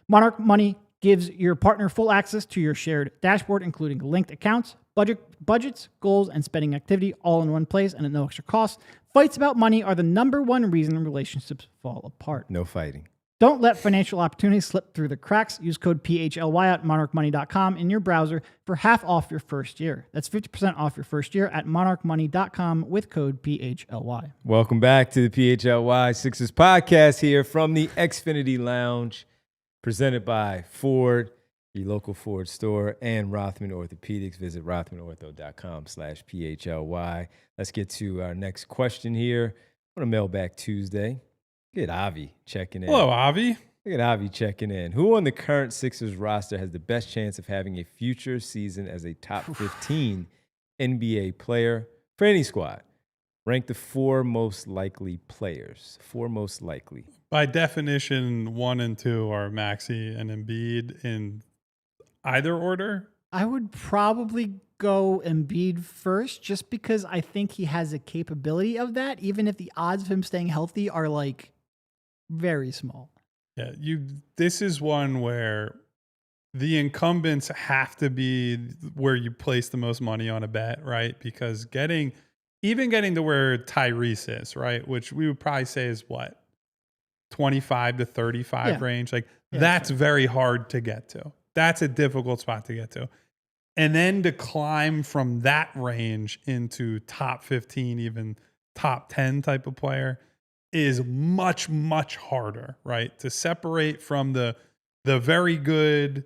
Monarch Money gives your partner full access to your shared dashboard, including linked accounts, budgets, goals, and spending activity all in one place and at no extra cost. Fights about money are the number one reason relationships fall apart. No fighting. Don't let financial opportunities slip through the cracks. Use code PHLY at monarchmoney.com in your browser for half off your first year. That's 50% off your first year at monarchmoney.com with code PHLY. Welcome back to the PHLY Sixers podcast here from the Xfinity Lounge, presented by Ford, your local Ford store, and Rothman Orthopedics. Visit rothmanOrtho.com/PHLY. Let's get to our next question here on a Mailbag Tuesday. Look at Avi checking in. Hello, Avi. Look at Avi checking in. Who on the current Sixers roster has the best chance of having a future season as a top 15 NBA player for any squad? Rank the four most likely players. Four most likely. By definition, 1 and 2 are Maxey and Embiid in either order. I would probably go Embiid first just because I think he has a capability of that, even if the odds of him staying healthy are like very small. Yeah, this is one where the incumbents have to be where you place the most money on a bet, right? Because getting to where Tyrese is, right, which we would probably say is what, 25 to 35 range, like that's very hard to get to. That's a difficult spot to get to. And then to climb from that range into top 15, even top 10 type of player is much, much harder, right? To separate from the very good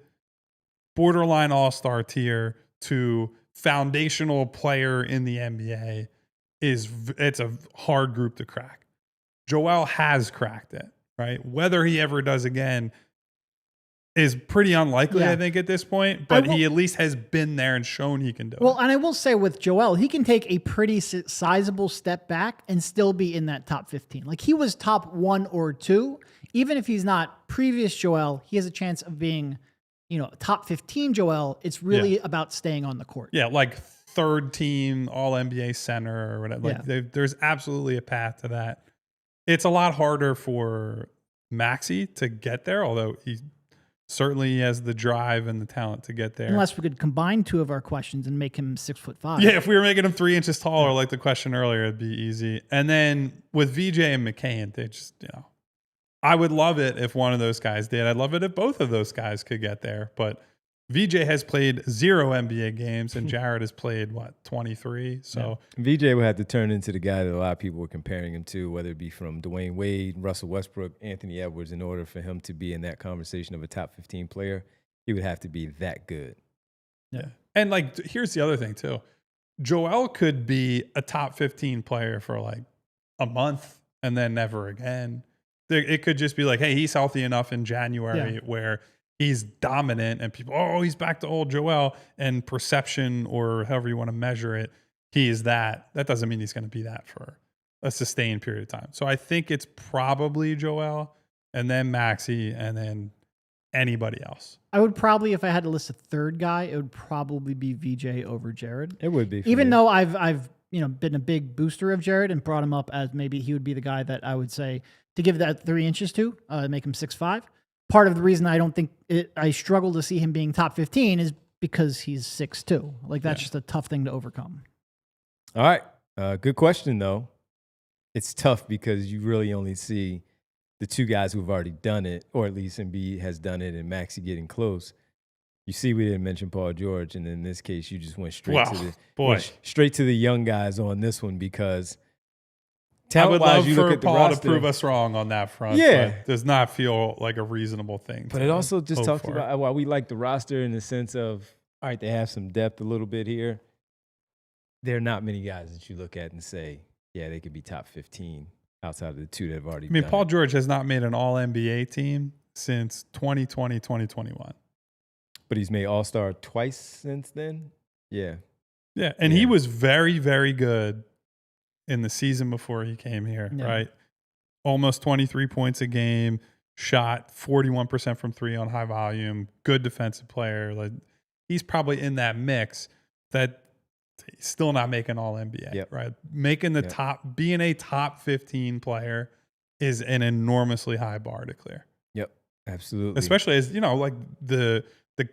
borderline all-star tier to foundational player in the NBA it's a hard group to crack. Joel has cracked it, right? Whether he ever does again is pretty unlikely, I think, at this point. But he at least has been there and shown he can do it. Well, and I will say with Joel, he can take a pretty sizable step back and still be in that top 15. Like he was top 1 or 2. Even if he's not previous Joel, he has a chance of being, top 15 Joel. It's really about staying on the court. Yeah, like third team All NBA center or whatever. Like there's absolutely a path to that. It's a lot harder for Maxey to get there, although he certainly has the drive and the talent to get there. Unless we could combine two of our questions and make him 6'5". Yeah, if we were making him 3 inches taller, like the question earlier, it'd be easy. And then with VJ and McCain, they just, I would love it if one of those guys did. I'd love it if both of those guys could get there. But VJ has played 0 NBA games and Jared has played, 23? So VJ would have to turn into the guy that a lot of people were comparing him to, whether it be from Dwayne Wade, Russell Westbrook, Anthony Edwards. In order for him to be in that conversation of a top 15 player, he would have to be that good. Yeah. And like, here's the other thing too. Joel could be a top 15 player for like a month and then never again. It could just be like, hey, he's healthy enough in January where he's dominant and people, oh, he's back to old Joel, and perception or however you want to measure it, he is that. That doesn't mean he's going to be that for a sustained period of time. So I think it's probably Joel and then Maxey and then anybody else. I would probably, if I had to list a third guy, it would probably be VJ over Jared. It would be. Even though I've been a big booster of Jared and brought him up as maybe he would be the guy that I would say to give that 3 inches to, make him 6'5". Part of the reason I don't think I struggle to see him being top 15 is because he's 6'2". Like that's just a tough thing to overcome. All right. Good question though. It's tough because you really only see the two guys who've already done it, or at least Embiid has done it and Maxey getting close. You see, we didn't mention Paul George, and in this case, you just went straight to the young guys on this one because I would love you for Paul to prove us wrong on that front. Yeah, but does not feel like a reasonable thing. But it also just talks about why we like the roster in the sense of, all right, they have some depth a little bit here. There are not many guys that you look at and say, yeah, they could be top 15 outside of the two that have already done Paul it. George has not made an All-NBA team since 2020, 2021. But he's made All-Star twice since then? Yeah. Yeah, and he was very, very good in the season before he came here, right? Almost 23 points a game, shot 41% from three on high volume, good defensive player. Like he's probably in that mix that he's still not making all NBA, right? Making the top, being a top 15 player is an enormously high bar to clear. Yep, absolutely. Especially as, like the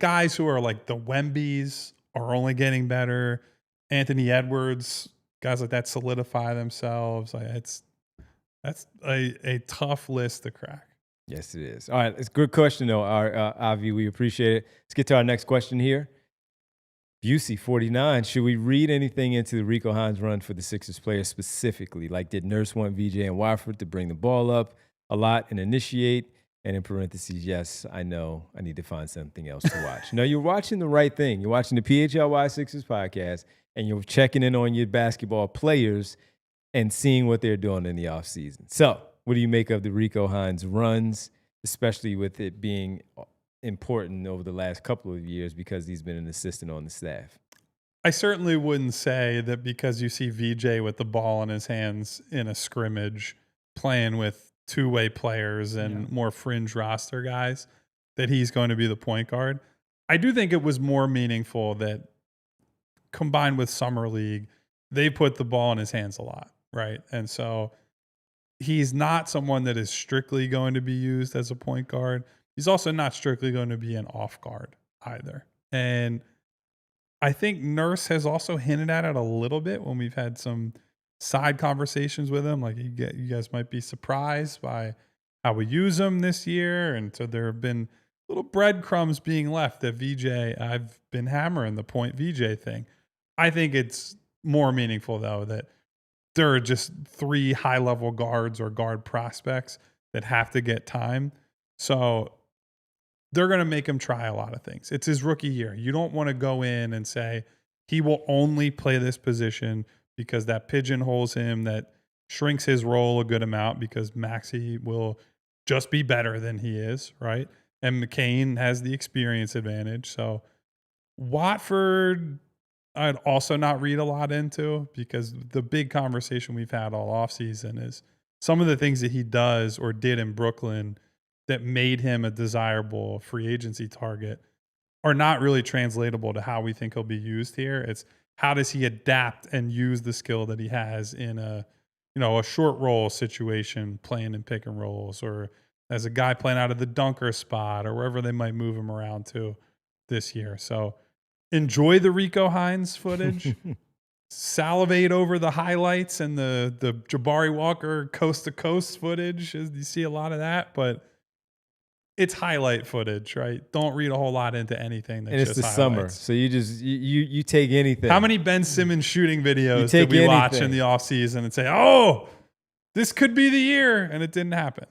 guys who are like the Wembys are only getting better. Anthony Edwards, guys like that solidify themselves. That's a tough list to crack. Yes, it is. All right, it's a good question, though, Avi. We appreciate it. Let's get to our next question here. Busey, 49. Should we read anything into the Rico Hines run for the Sixers players specifically? Like, did Nurse want VJ and Wofford to bring the ball up a lot and initiate? And in parentheses, yes, I know I need to find something else to watch. No, you're watching the right thing. You're watching the PHLY Sixers podcast, and you're checking in on your basketball players and seeing what they're doing in the offseason. So what do you make of the Rico Hines runs, especially with it being important over the last couple of years because he's been an assistant on the staff? I certainly wouldn't say that because you see VJ with the ball in his hands in a scrimmage playing with two-way players and more fringe roster guys that he's going to be the point guard. I do think it was more meaningful that combined with Summer League, they put the ball in his hands a lot, right? And so he's not someone that is strictly going to be used as a point guard. He's also not strictly going to be an off guard either. And I think Nurse has also hinted at it a little bit when we've had some side conversations with him. Like you guys might be surprised by how we use him this year. And so there have been little breadcrumbs being left that I've been hammering the point VJ thing. I think it's more meaningful though that there are just three high level guards or guard prospects that have to get time. So they're going to make him try a lot of things. It's his rookie year. You don't want to go in and say he will only play this position because that pigeonholes him, that shrinks his role a good amount because Maxey will just be better than he is, right? And McCain has the experience advantage. So Watford, I'd also not read a lot into because the big conversation we've had all offseason is some of the things that he does or did in Brooklyn that made him a desirable free agency target are not really translatable to how we think he'll be used here. It's how does he adapt and use the skill that he has in a short roll situation, playing in pick and rolls, or as a guy playing out of the dunker spot or wherever they might move him around to this year. So enjoy the Rico Hines footage, salivate over the highlights and the Jabari Walker coast to coast footage. You see a lot of that, but it's highlight footage, right? Don't read a whole lot into anything. That's and it's just the highlights. summer, so you take anything. How many Ben Simmons shooting videos did we watch in the offseason and say, oh, this could be the year, and it didn't happen?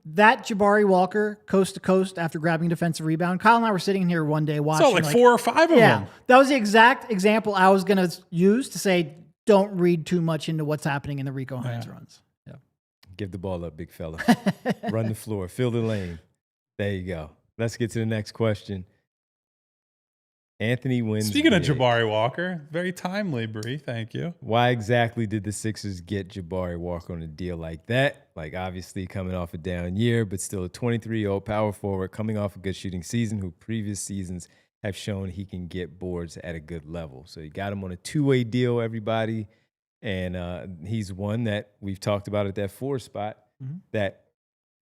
that Jabari Walker coast to coast after grabbing defensive rebound. Kyle and I were sitting here one day watching. So like 4 or 5 of them. That was the exact example I was going to use to say, don't read too much into what's happening in the Rico Hines runs. Yeah. Give the ball up, big fella. Run the floor, fill the lane. There you go. Let's get to the next question. Anthony wins. Speaking of Jabari Walker, very timely, Bree. Thank you. Why exactly did the Sixers get Jabari Walker on a deal like that? Like, obviously coming off a down year, but still a 23-year-old power forward coming off a good shooting season who previous seasons have shown he can get boards at a good level. So you got him on a two-way deal, everybody. And he's one that we've talked about at that 4 spot that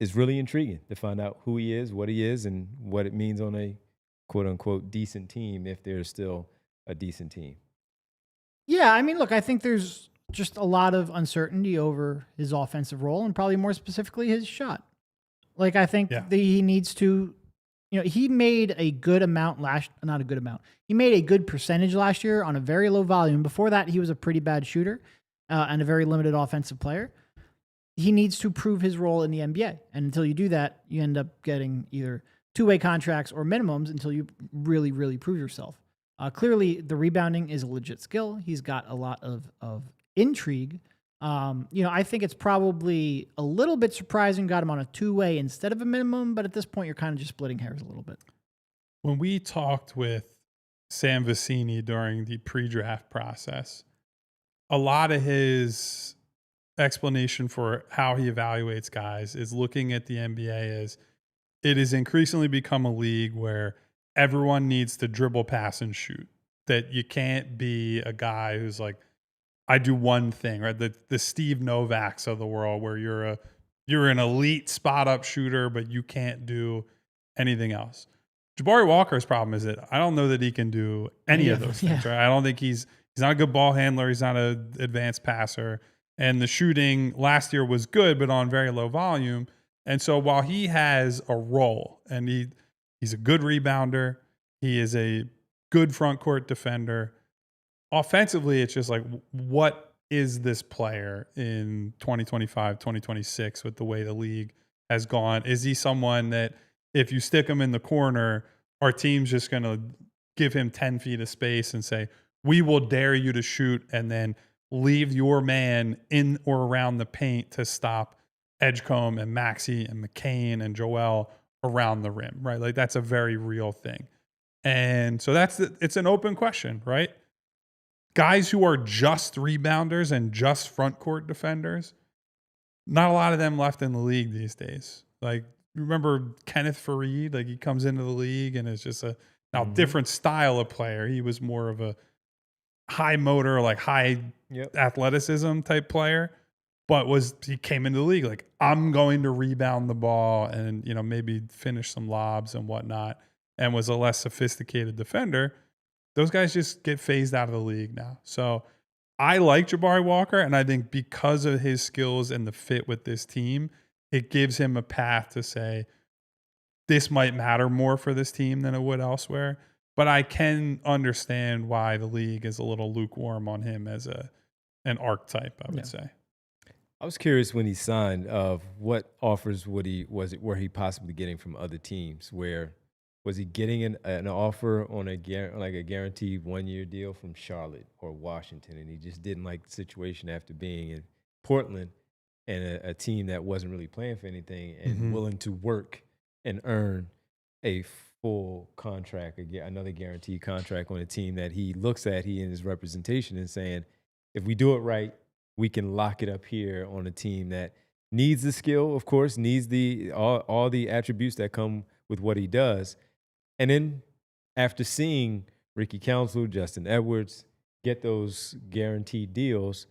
is really intriguing to find out who he is, what he is, and what it means on a quote-unquote decent team if there's still a decent team. Yeah, I mean, look, I think there's just a lot of uncertainty over his offensive role and probably more specifically his shot. Like, I think that he needs to, he made a good amount not a good amount. He made a good percentage last year on a very low volume. Before that, he was a pretty bad shooter and a very limited offensive player. He needs to prove his role in the NBA. And until you do that, you end up getting either two-way contracts or minimums until you really, really prove yourself. Clearly, the rebounding is a legit skill. He's got a lot of intrigue. I think it's probably a little bit surprising got him on a two-way instead of a minimum, but at this point, you're kind of just splitting hairs a little bit. When we talked with Sam Vecini during the pre-draft process, a lot of his explanation for how he evaluates guys is looking at the NBA as it has increasingly become a league where everyone needs to dribble, pass, and shoot. That you can't be a guy who's like, I do one thing, right? The Steve Novaks of the world, where you're an elite spot up shooter, but you can't do anything else. Jabari Walker's problem is that I don't know that he can do any of those things. Right? I don't think he's not a good ball handler. He's not an advanced passer, and the shooting last year was good, but on very low volume. And so while he has a role and he's a good rebounder, he is a good front court defender, offensively, it's just like, what is this player in 2025, 2026 with the way the league has gone? Is he someone that if you stick him in the corner, our team's just going to give him 10 feet of space and say, we will dare you to shoot and then leave your man in or around the paint to stop Edgecombe and Maxey and McCain and Joel around the rim, right? Like that's a very real thing. And so it's an open question, right? Guys who are just rebounders and just front court defenders, not a lot of them left in the league these days. Like, remember Kenneth Faried? Like, he comes into the league and is just a different style of player. He was more of a high motor, like high athleticism type player. But he came into the league like, I'm going to rebound the ball and, maybe finish some lobs and whatnot, and was a less sophisticated defender. Those guys just get phased out of the league now. So I like Jabari Walker, and I think because of his skills and the fit with this team, it gives him a path to say, this might matter more for this team than it would elsewhere. But I can understand why the league is a little lukewarm on him as an archetype, I would say. I was curious when he signed of what offers were he possibly getting from other teams? Where was he getting an offer on a guaranteed 1-year deal from Charlotte or Washington, and he just didn't like the situation after being in Portland and a team that wasn't really playing for anything and willing to work and earn a full contract, another guaranteed contract on a team that he looks at, he and his representation, and saying, if we do it right, we can lock it up here on a team that needs the skill, of course, needs all the attributes that come with what he does. And then after seeing Ricky Council, Justin Edwards get those guaranteed deals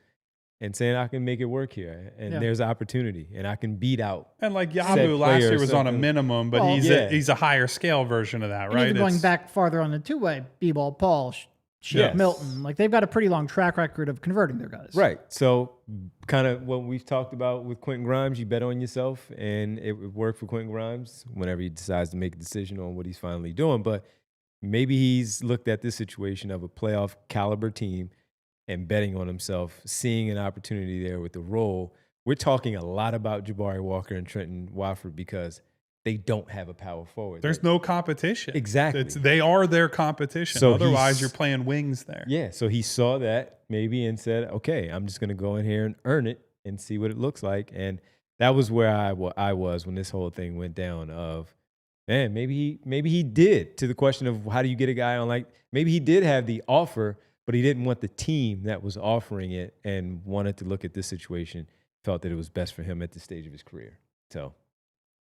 and saying, I can make it work here, and there's opportunity, and I can beat out. And like Yabu last year was on a minimum, but he's a higher scale version of that, right? And even going back farther on the two-way, B-Ball, Paul, Milton, like they've got a pretty long track record of converting their guys. Right. So kind of what we've talked about with Quentin Grimes, you bet on yourself, and it worked for Quentin Grimes whenever he decides to make a decision on what he's finally doing. But maybe he's looked at this situation of a playoff caliber team and betting on himself, seeing an opportunity there with the role we're talking a lot about Jabari Walker and Trenton Watford because they don't have a power forward. There's no competition. Exactly. They are their competition. So otherwise, you're playing wings there. Yeah, so he saw that maybe and said, okay, I'm just going to go in here and earn it and see what it looks like. And that was where I was when this whole thing went down of, man, maybe he did, to the question of how do you get a guy on, like, maybe he did have the offer, but he didn't want the team that was offering it and wanted to look at this situation, felt that it was best for him at this stage of his career. So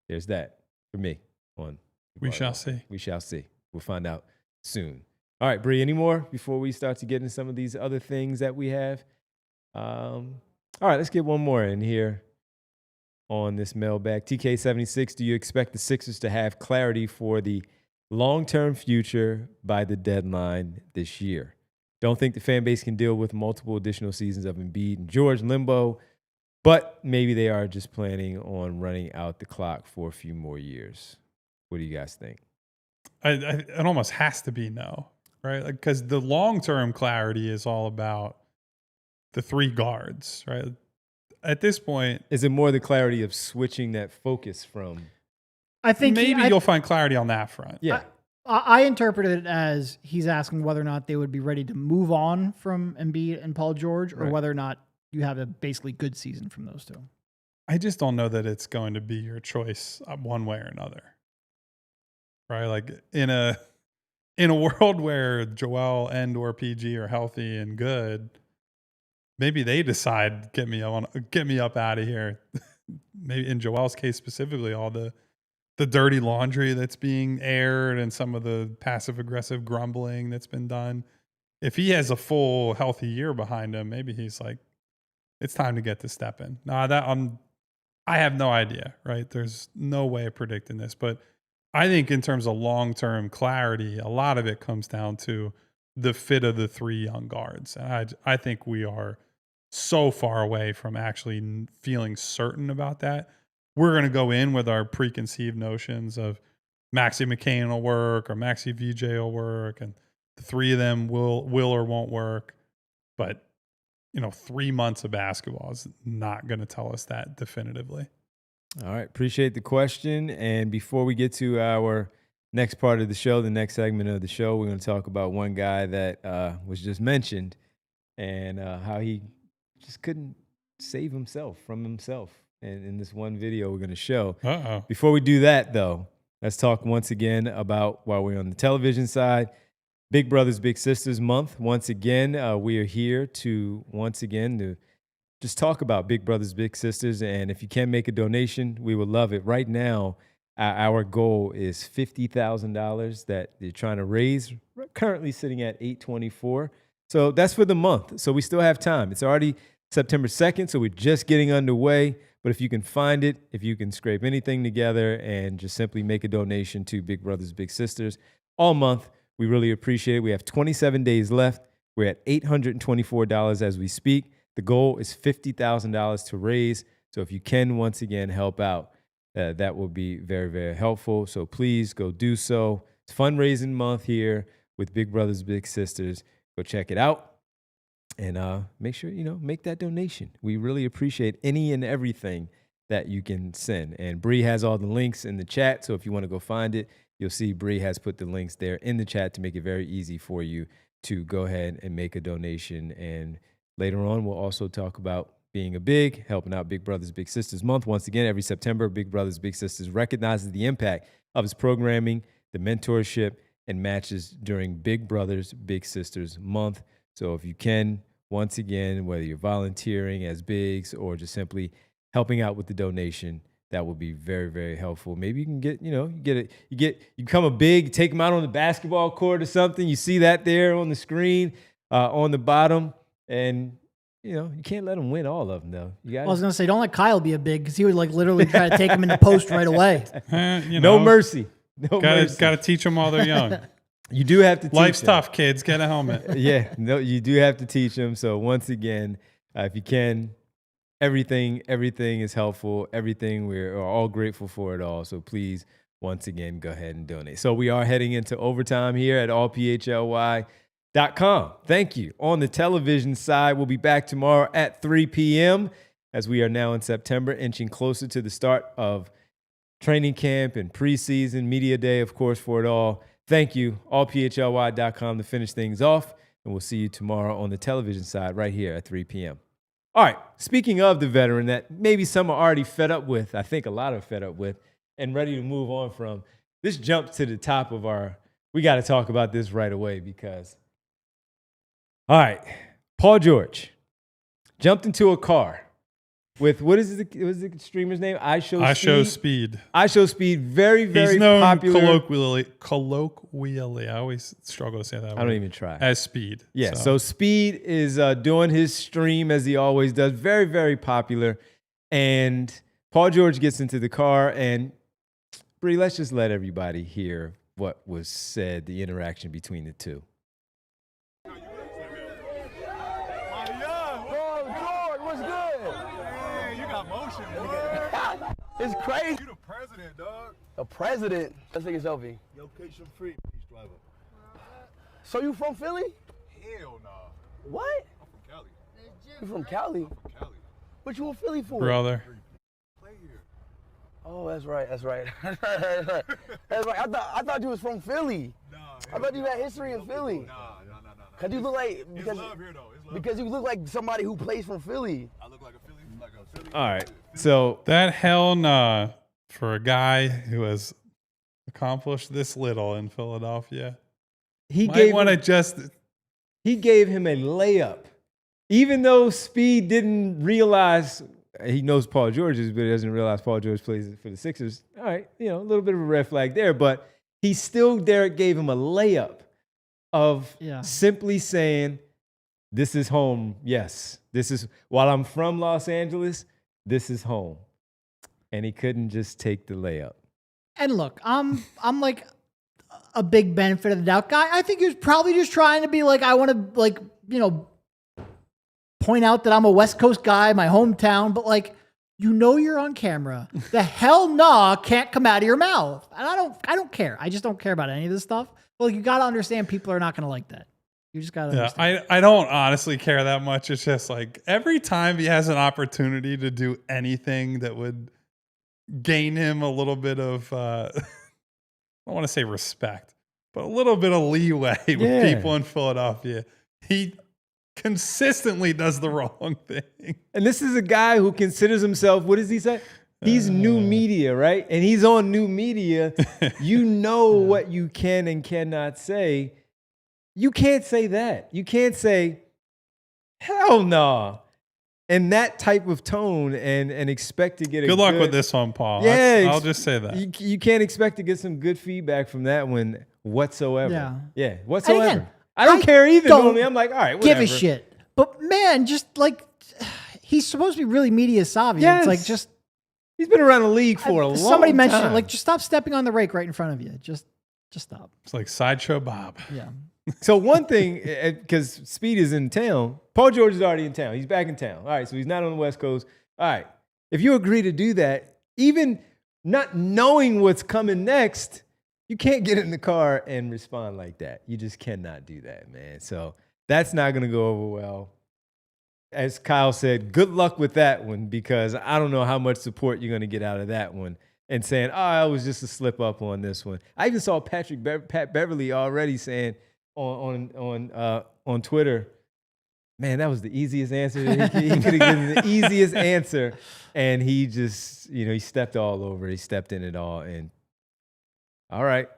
there's that for me on. We shall see. We shall see. We'll find out soon. All right, Bree, any more before we start to get into some of these other things that we have? All right, let's get one more in here on this mailbag. TK76, do you expect the Sixers to have clarity for the long-term future by the deadline this year? Don't think the fan base can deal with multiple additional seasons of Embiid and George limbo, but maybe they are just planning on running out the clock for a few more years. What do you guys think? It almost has to be no, right? Because the long-term clarity is all about the three guards, right? At this point, is it more the clarity of switching that focus from? I think maybe you'll find clarity on that front. Yeah. I interpreted it as he's asking whether or not they would be ready to move on from Embiid and Paul George, or whether or not you have a basically good season from those two. I just don't know that it's going to be your choice one way or another. Right? Like in a world where Joel and or PG are healthy and good, maybe they decide get me up out of here. Maybe in Joel's case specifically, all the dirty laundry that's being aired and some of the passive aggressive grumbling that's been done. If he has a full healthy year behind him, maybe he's like, it's time to get to step in. I have no idea, right? There's no way of predicting this, but I think in terms of long-term clarity, a lot of it comes down to the fit of the three young guards. And I think we are so far away from actually feeling certain about that. We're going to go in with our preconceived notions of Maxey McCain will work or Maxey VJ will work, and the three of them will or won't work. But 3 months of basketball is not going to tell us that definitively. All right. Appreciate the question. And before we get to our next part of the show, the next segment of the show, we're going to talk about one guy that was just mentioned and how he just couldn't save himself from himself. And in this one video we're going to show. Before we do that, though, let's talk once again about, while we're on the television side, Big Brothers Big Sisters Month. Once again, we are here to just talk about Big Brothers Big Sisters. And if you can make a donation, we would love it. Right now, our goal is $50,000 that they're trying to raise. We're currently sitting at $824,000. So that's for the month. So we still have time. It's already September 2nd, so we're just getting underway. But if you can find it, if you can scrape anything together and just simply make a donation to Big Brothers Big Sisters all month, we really appreciate it. We have 27 days left. We're at $824 as we speak. The goal is $50,000 to raise. So if you can, once again, help out, that will be very, very helpful. So please go do so. It's fundraising month here with Big Brothers Big Sisters. Go check it out. And make sure, make that donation. We really appreciate any and everything that you can send. And Bree has all the links in the chat. So if you want to go find it, you'll see Bree has put the links there in the chat to make it very easy for you to go ahead and make a donation. And later on, we'll also talk about being a big, helping out Big Brothers Big Sisters Month. Once again, every September, Big Brothers Big Sisters recognizes the impact of its programming, the mentorship, and matches during Big Brothers Big Sisters Month. So if you can, once again, whether you're volunteering as bigs or just simply helping out with the donation, that will be very, very helpful. Maybe you can get, you become a big, take them out on the basketball court or something. You see that there on the screen on the bottom, and you can't let them win all of them though. I was gonna say, don't let Kyle be a big, because he would literally try to take him in the post right away. No mercy. Got to teach them while they're young. You do have to teach Life's them. tough, kids. Get a helmet. Yeah, no, you do have to teach them. So once again, if you can, everything is helpful. Everything, we're all grateful for it all. So please, once again, go ahead and donate. So we are heading into overtime here at allphly.com. Thank you. On the television side, we'll be back tomorrow at 3 p.m. as we are now in September, inching closer to the start of training camp and preseason, media day, of course, for it all. Thank you, allphly.com to finish things off, and we'll see you tomorrow on the television side right here at 3 p.m. All right, speaking of the veteran that maybe some are already fed up with, I think a lot are fed up with, and ready to move on from, this jumps to the top of our, we got to talk about this right away because, all right, Paul George jumped into a car with, what is the streamer's name? I Show Speed. I Show Speed, very, very He's known popular. Colloquially, I always struggle to say that word. I don't even try. As Speed. Yeah, so Speed is doing his stream as he always does. Very, very popular. And Paul George gets into the car, and Bree, let's just let everybody hear what was said, the interaction between the two. It's crazy. You the president, dog. A president. Let's take a selfie. Location free, peace driver. So you from Philly? Hell nah. What? I'm from Cali. You from Cali? I'm from Cali. What you in Philly for? Brother. Play here. Oh, that's right. That's right. That's right. I thought you was from Philly. Nah. I thought you had history in Philly. Nah. Cause you look like It's love here though. It's love. because you look like somebody who plays from Philly. I look like a Philly. All right, so That hell nah for a guy who has accomplished this little in Philadelphia. he Might gave want to him, just he gave him a layup, even though Speed didn't realize. He knows Paul George is, but he doesn't realize Paul George plays for the Sixers. All right, a little bit of a red flag there, but he still, Derek gave him a layup of simply saying, this is home. Yes, this is, while I'm from Los Angeles, this is home. And he couldn't just take the layup. And look, I'm like a big benefit of the doubt guy. I think he was probably just trying to be like, I want to like, point out that I'm a West Coast guy, my hometown, but like, you're on camera. The hell nah can't come out of your mouth. And I don't care. I just don't care about any of this stuff. Well, you got to understand people are not going to like that. You just got to understand. I don't honestly care that much. It's just like every time he has an opportunity to do anything that would gain him a little bit of, I don't want to say respect, but a little bit of leeway with people in Philadelphia, he consistently does the wrong thing. And this is a guy who considers himself, what does he say? He's new media, right? And he's on new media. You know what you can and cannot say. You can't say that. You can't say, hell no. And that type of tone and expect to get a Good luck with this one, Paul. Yeah, I'll just say that. You can't expect to get some good feedback from that one whatsoever. Yeah, whatsoever. And again, I don't care either. don't Normally, I'm like, all right, whatever. give a shit. But man, just like, he's supposed to be really media savvy. Yes. It's like, just. He's been around the league for a long time. Somebody mentioned it, like, just stop stepping on the rake right in front of you. Just stop. It's like Sideshow Bob. Yeah. So one thing, because Speed is in town, Paul George is already in town. He's back in town. All right, so he's not on the West Coast. All right, if you agree to do that, even not knowing what's coming next, you can't get in the car and respond like that. You just cannot do that, man. So that's not going to go over well. As Kyle said, good luck with that one, because I don't know how much support you're going to get out of that one. And saying, oh, it was just a slip up on this one. I even saw Pat Beverly already saying on Twitter, man, that was the easiest answer. He could have given the easiest answer. And he just, he stepped all over. He stepped in it all. And all right,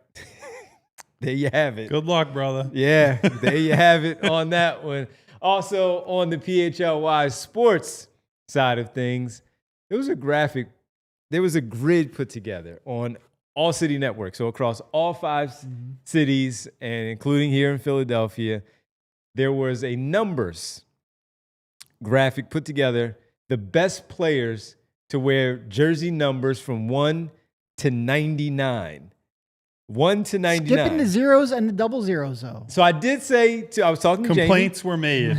there you have it. Good luck, brother. Yeah, there you have it on that one. Also, on the PHLY sports side of things, there was a grid put together on ALLCITY Network. So across all 5 cities, and including here in Philadelphia, there was a numbers graphic put together, the best players to wear jersey numbers from 1 to 99. 1 to 99. Skipping the zeros and the double zeros, though. So I did say, I was talking to Complaints were made.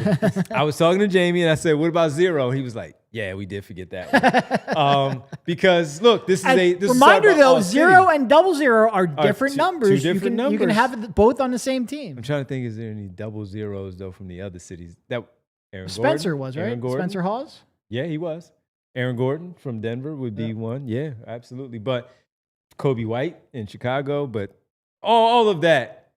I was talking to Jamie, and I said, what about 0? He was like, yeah, we did forget that one. Because, look, this is this reminder, is though, ALLCITY. 0 and double zero are different numbers. Two different numbers. You can have it both on the same team. I'm trying to think, is there any double zeros, though, from the other cities? That Aaron Spencer Gordon? was, right? Aaron Gordon? Spencer Hawes? Yeah, he was. Aaron Gordon from Denver would be one. Yeah, absolutely. But Kobe White in Chicago, but all of that.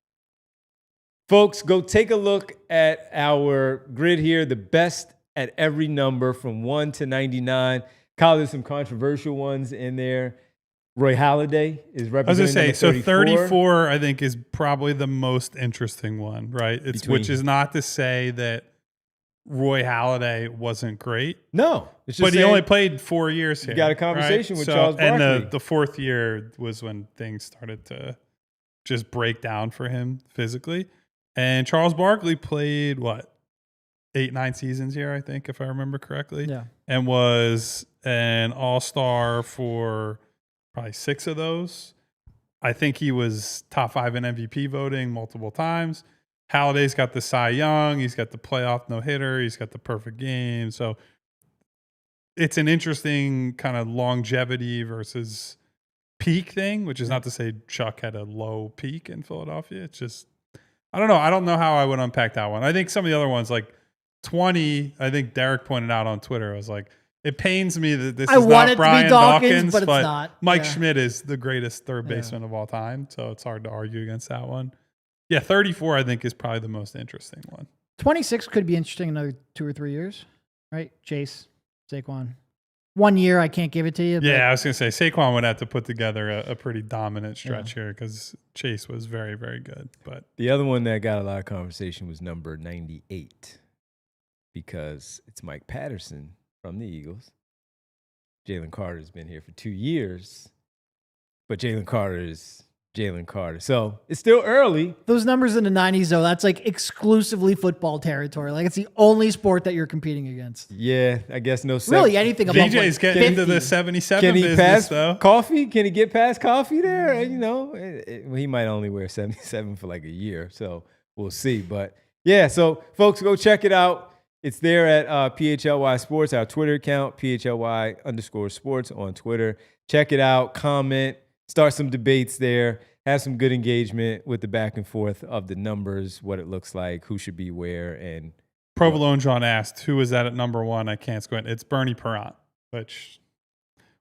Folks, go take a look at our grid here, the best at every number from 1 to 99. Kyle, there's some controversial ones in there. Roy Halladay is representing I was going to say, number 34. so 34, I think, is probably the most interesting one, right? Which is not to say that Roy Halladay wasn't great. No. It's just But he saying only played 4 years here. got a conversation with Charles And Barkley. the fourth year was when things started to just break down for him physically. And Charles Barkley played, 8-9 seasons here, I think, if I remember correctly. Yeah. And was an all-star for probably 6 of those. I think he was top 5 in MVP voting multiple times. Halladay's got the Cy Young. He's got the playoff no-hitter. He's got the perfect game. So it's an interesting kind of longevity versus peak thing, which is not to say Chuck had a low peak in Philadelphia. It's just, I don't know. I don't know how I would unpack that one. I think some of the other ones, like 20, I think Derek pointed out on Twitter, I was like, it pains me that this is not Brian Dawkins, but it's not. Mike Yeah. Schmidt is the greatest third baseman of all time. So it's hard to argue against that one. Yeah, 34, I think, is probably the most interesting one. 26 could be interesting another 2 or 3 years, right? Chase, Saquon. 1 year, I can't give it to you. But Yeah, I was going to say Saquon would have to put together a pretty dominant stretch here because Chase was very, very good. But The other one that got a lot of conversation was number 98 because it's Mike Patterson from the Eagles. Jalen Carter's been here for 2 years, but Jalen Carter is Jalen Carter. So it's still early. those numbers in the 90s, though, that's like exclusively football territory. Like it's the only sport that you're competing against. Yeah, I guess no Really, anything above DJ's like getting into 50. the 77 Can he business, pass though. coffee? Can he get past coffee there? You know, well, he might only wear 77 for like a year, so we'll see. But yeah, so folks, go check it out. It's there at PHLY Sports, our Twitter account, PHLY_sports on Twitter. Check it out, comment, start some debates there, have some good engagement with the back and forth of the numbers, what it looks like, who should be where, and Provolone John asked, who is that at number 1? I can't squint. It's Bernie Perrant, which,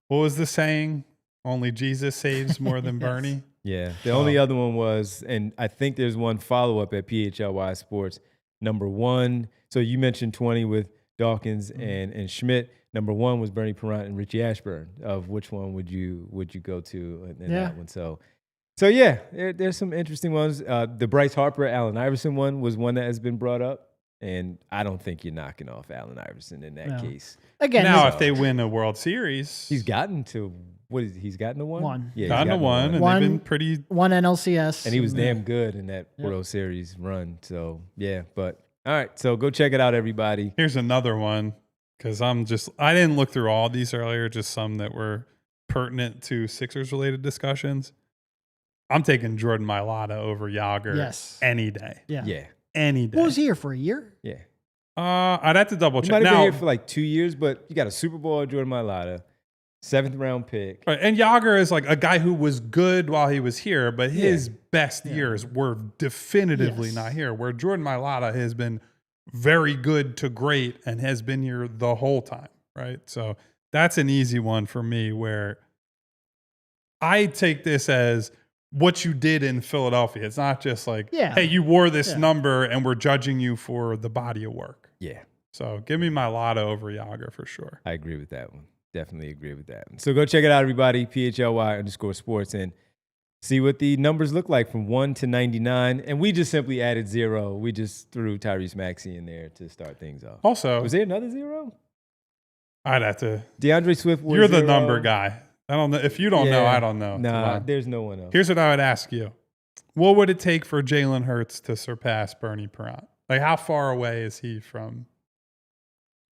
what was the saying? Only Jesus saves more than Yes. Bernie. yeah. The only other one was, and I think there's one follow-up at PHLY Sports, number 1. So you mentioned 20 with Dawkins and Schmidt. Number 1 was Bernie Perrant and Richie Ashburn. Of which one would you go to in that one? So yeah, there's some interesting ones. The Bryce Harper, Allen Iverson one was one that has been brought up, and I don't think you're knocking off Allen Iverson in that No. case. Again, Now, this- if they win a World Series, He's gotten to he's gotten to one. One. Yeah, he's gotten to one, and One. they've been pretty. one NLCS. and he was damn good in that World Series run. So yeah, but all right, so go check it out, everybody. Here's another one because I didn't look through all these earlier, just some that were pertinent to Sixers related discussions. I'm taking Jordan Mailata over Yager Yes. any day. Yeah. Yeah, Any day. What was he here for a year? yeah. I'd have to double He check. might have been Now, here for like 2 years, but you got a Super Bowl, Jordan Mailata, 7th round pick. right, and Yager is like a guy who was good while he was here, but his best years were definitively Yes. not here. Where Jordan Mailata has been very good to great and has been here the whole time, right? So that's an easy one for me where I take this as what you did in Philadelphia. It's not just like, hey, you wore this number and we're judging you for the body of work. Yeah, So give me Mailata over Yager for sure. I agree with that one. Definitely agree with that. So go check it out, everybody. PHLY_sports and see what the numbers look like from 1 to 99. And we just simply added 0. We just threw Tyrese Maxey in there to start things off. Also, Was there another 0? I'd have to. DeAndre Swift was You're the 0. number guy. I don't know. If you don't know, I don't know. Nah, Come on. there's no one else. Here's what I would ask you. What would it take for Jalen Hurts to surpass Bernie Perrant? Like, how far away is he from?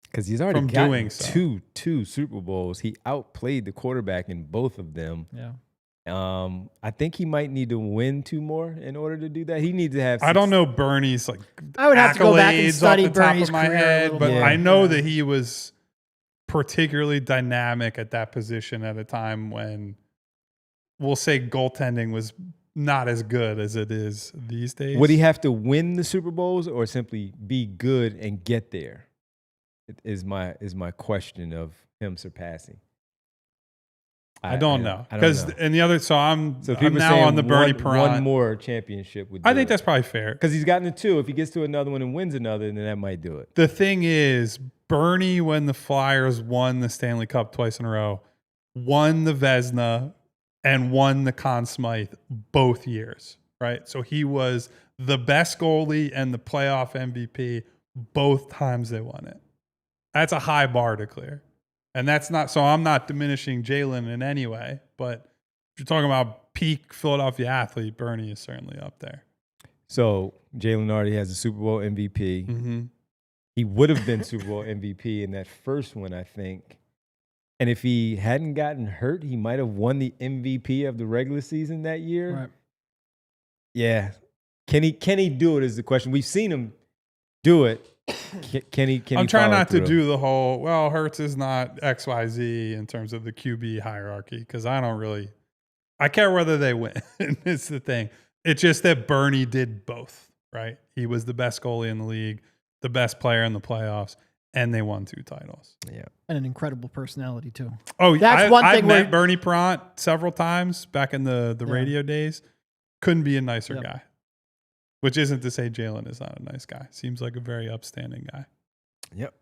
Because he's already from gotten doing so. two Super Bowls. He outplayed the quarterback in both of them. Yeah. I think he might need to win 2 more in order to do that. He needs to have. I don't know Bernie's like I would have to go back and accolades study off the top Bernie's of my career a head, little but more. I know Yeah. that he was particularly dynamic at that position at a time when, we'll say, goaltending was not as good as it is these days. Would he have to win the Super Bowls or simply be good and get there? Is my question of him surpassing? I don't know. I don't Because know. and the other, so I'm people now saying on the Bernie one Perrant. more championship would. I think that's probably fair. because he's gotten to 2. If he gets to another one and wins another, then that might do it. The thing is, Bernie, when the Flyers won the Stanley Cup twice in a row, won the Vezina and won the Conn Smythe both years, right? So he was the best goalie and the playoff MVP both times they won it. That's a high bar to clear. And that's not, so I'm not diminishing Jalen in any way, but if you're talking about peak Philadelphia athlete, Bernie is certainly up there. So Jalen already has a Super Bowl MVP. Mm-hmm. He would have been Super Bowl MVP in that first one, I think. And if he hadn't gotten hurt, he might have won the MVP of the regular season that year. Right. Yeah. Can he do it is the question. We've seen him do it. Can he I'm trying follow not to through? do the whole, well, Hurts is not XYZ in terms of the QB hierarchy because I care whether they win. It's the thing. It's just that Bernie did both, right? He was the best goalie in the league, the best player in the playoffs, and they won 2 titles. Yeah. And an incredible personality too. Oh, That's one I've thing met where- Bernie Perrant several times back in the radio days. Couldn't be a nicer Yep. guy. Which isn't to say Jalen is not a nice guy. Seems like a very upstanding guy. Yep.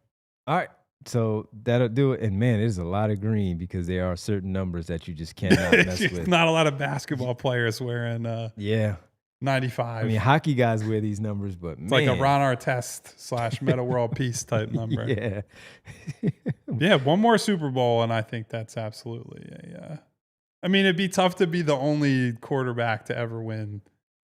All right. So that'll do it. And man, there's a lot of green because there are certain numbers that you just cannot mess with. Not a lot of basketball players wearing Yeah. 95. I mean, hockey guys wear these numbers, but It's like a Ron Artest / Meta World Peace type number. Yeah. Yeah, one more Super Bowl, and I think that's absolutely I mean, it'd be tough to be the only quarterback to ever win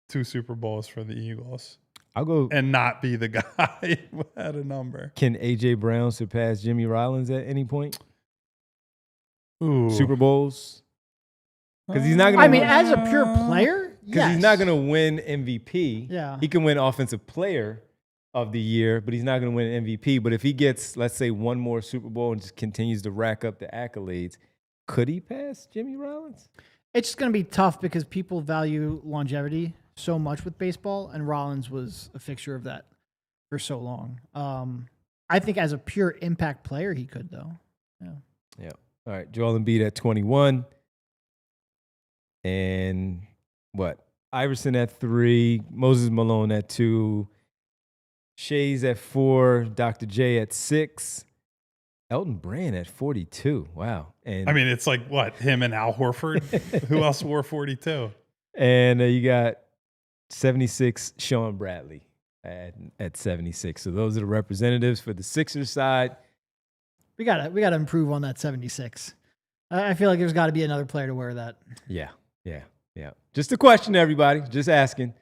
2 Super Bowls for the Eagles I'll go. and not be the guy who had a number. Can A.J. Brown surpass Jimmy Rollins at any point? Ooh. Super Bowls? Because he's not going to I mean, as a pure player, Because he's not going to win MVP. Yeah. He can win Offensive Player of the Year, but he's not going to win MVP. But if he gets, let's say, one more Super Bowl and just continues to rack up the accolades, could he pass Jimmy Rollins? It's just going to be tough because people value longevity so much with baseball, and Rollins was a fixture of that for so long. I think as a pure impact player, he could, though. Yeah. All right. Joel Embiid at 21. And what? Iverson at 3. Moses Malone at 2. Shays at 4. Dr. J at 6. Elton Brand at 42. Wow. And I mean, it's like what? Him and Al Horford? Who else wore 42? And you got 76 Sean Bradley at 76. So those are the representatives for the Sixers side. We gotta improve on that 76. I feel like there's got to be another player to wear that. Yeah. Just a question, everybody. Just asking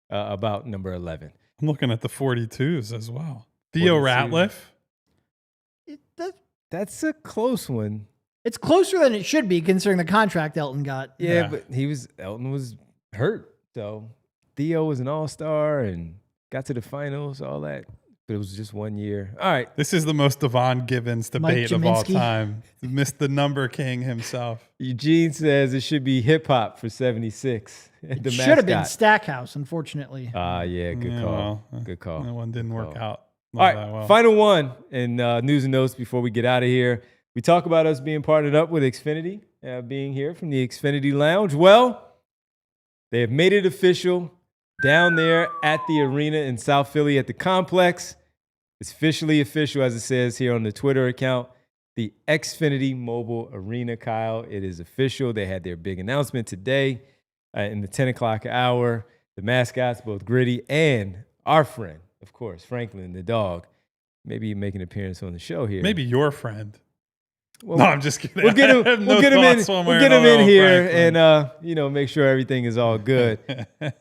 about number 11. I'm looking at the 42s as well. Theo 42. Ratliff. That's a close one. It's closer than it should be considering the contract Elton got. Yeah, but Elton was hurt. So Theo was an all-star and got to the finals, all that. But it was just 1 year. All right. This is the most Devon Givens debate of all Jaminski. time. Missed the number king himself. Eugene says it should be hip-hop for 76. The Should have been mascot. Stackhouse, unfortunately. Yeah, good Yeah, call. well, Good call. That one didn't work call. out. All right, That well. final one in news and notes before we get out of here. We talk about us being partnered up with Xfinity, being here from the Xfinity Lounge. Well, they have made it official down there at the arena in South Philly at the complex. It's officially official, as it says here on the Twitter account, the Xfinity Mobile Arena, Kyle. It is official. They had their big announcement today in the 10 o'clock hour. The mascots, both Gritty and our friend, of course, Franklin, the dog, maybe make an appearance on the show here. Maybe your friend. Well, No, I'm just kidding. We'll get him. I have We'll no get him in. thoughts one We'll way or get him another in on here Franklin. and make sure everything is all good.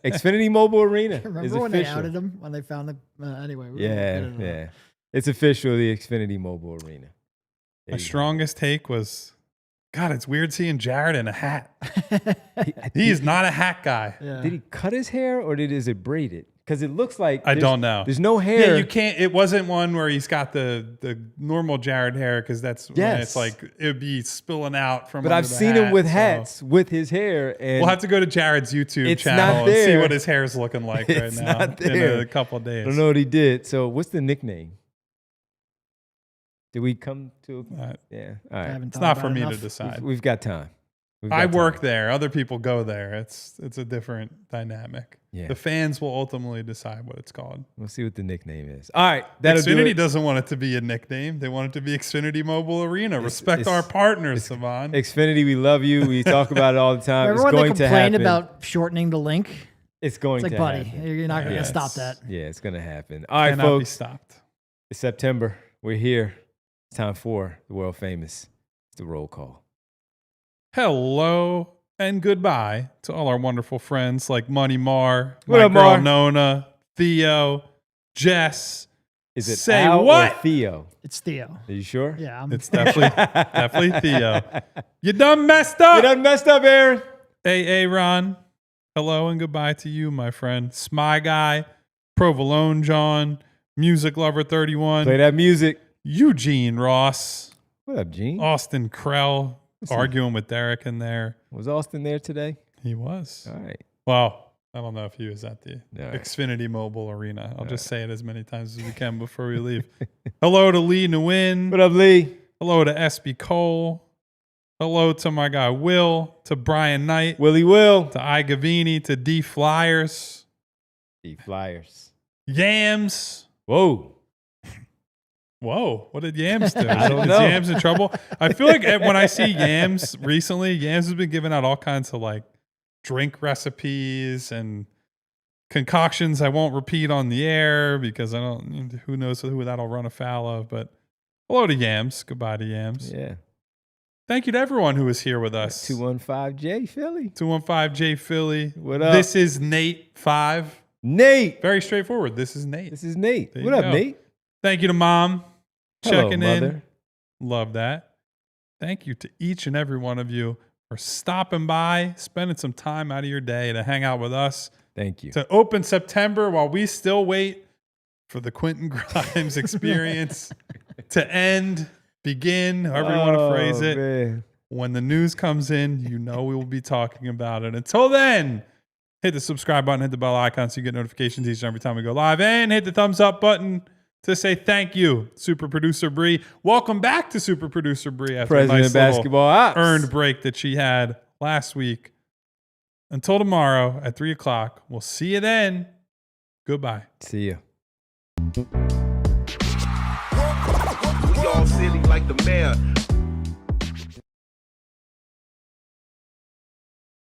Xfinity Mobile Arena is Remember when they official. outed him when they found the anyway? we won't get Yeah, into that. yeah. It's official. The Xfinity Mobile Arena. There My you go. strongest take was, God, it's weird seeing Jared in a hat. He is not a hat guy. Yeah. Did he cut his hair or is it braided? Because it looks like I there's- don't know. There's no hair. Yeah, you can't. It wasn't one where he's got the normal Jared hair because that's when Yes. it's like it would be spilling out from. But under I've the seen him hat, with so- hats with his hair, and We'll have to go to Jared's YouTube It's channel not and see there. what his hair is looking like right It's now not in there. a couple of I days. don't know what he did. So what's the nickname? Did we come to? Yeah. All I right. haven't It's thought not about for it me to enough. decide. We've got time. I work there. Other people go there. It's a different dynamic. Yeah. The fans will ultimately decide what it's called. We'll see what the nickname is. All right. That'll do Xfinity it. doesn't want it to be a nickname. They want it to be Xfinity Mobile Arena. Respect our partners, Savon. Xfinity, we love you. We talk about it all the time. Everyone it's that going to complained happen. about shortening the link, It's going it's like, to buddy, happen. you're not going to Yeah, stop it's- that. Yeah, it's going to happen. All right, Cannot be folks. stopped. It's September. We're here. It's time for the world famous. It's the roll call. Hello and goodbye to all our wonderful friends like Money Mar, What my up, girl Mar? Nona, Theo, Jess. Is it Say Al what? or Theo? It's Theo. Are you sure? Yeah, I'm It's definitely Theo. You done messed up. You done messed up, Aaron. Hey, Ron. Hello and goodbye to you, my friend. Smy Guy, Provolone John, Music Lover 31, Play that music. Eugene Ross, What up, Gene? Austin Krell, he? arguing with Derek in there. Was Austin there today? He was. All right. Well, I don't know if he was at the All right. Xfinity Mobile Arena. I'll just say it as many times as we can before we leave. Hello to Lee Nguyen. What up, Lee? Hello to SB Cole. Hello to my guy Will, to Brian Knight, Willie Will. to I Gavini, to D Flyers, The Flyers. Yams. Whoa. Whoa, what did Yams do? I don't Is know. Yams in trouble? I feel like when I see Yams recently, Yams has been giving out all kinds of like drink recipes and concoctions I won't repeat on the air because I don't, who knows who that'll run afoul of. But hello to Yams. Goodbye to Yams. Yeah. Thank you to everyone who is here with us. 215J Philly. 215J Philly. What up? This is Nate 5. Nate. Very straightforward. This is Nate. This is Nate. There What you up, go. Nate? Thank you to Mom. Hello, Checking mother. in. Love that. Thank you to each and every one of you for stopping by, spending some time out of your day to hang out with us, Thank you. to open September while we still wait for the Quentin Grimes experience to end, begin, however you want to phrase it. Man. When the news comes in, you know we will be talking about it. Until then, hit the subscribe button, hit the bell icon so you get notifications each and every time we go live, and hit the thumbs up button to say thank you, Super Producer Bree. Welcome back to Super Producer Bree after President a nice of Basketball Ops. earned break that she had last week. Until tomorrow at 3 o'clock. We'll see you then. Goodbye. See ya. We all silly like the mayor.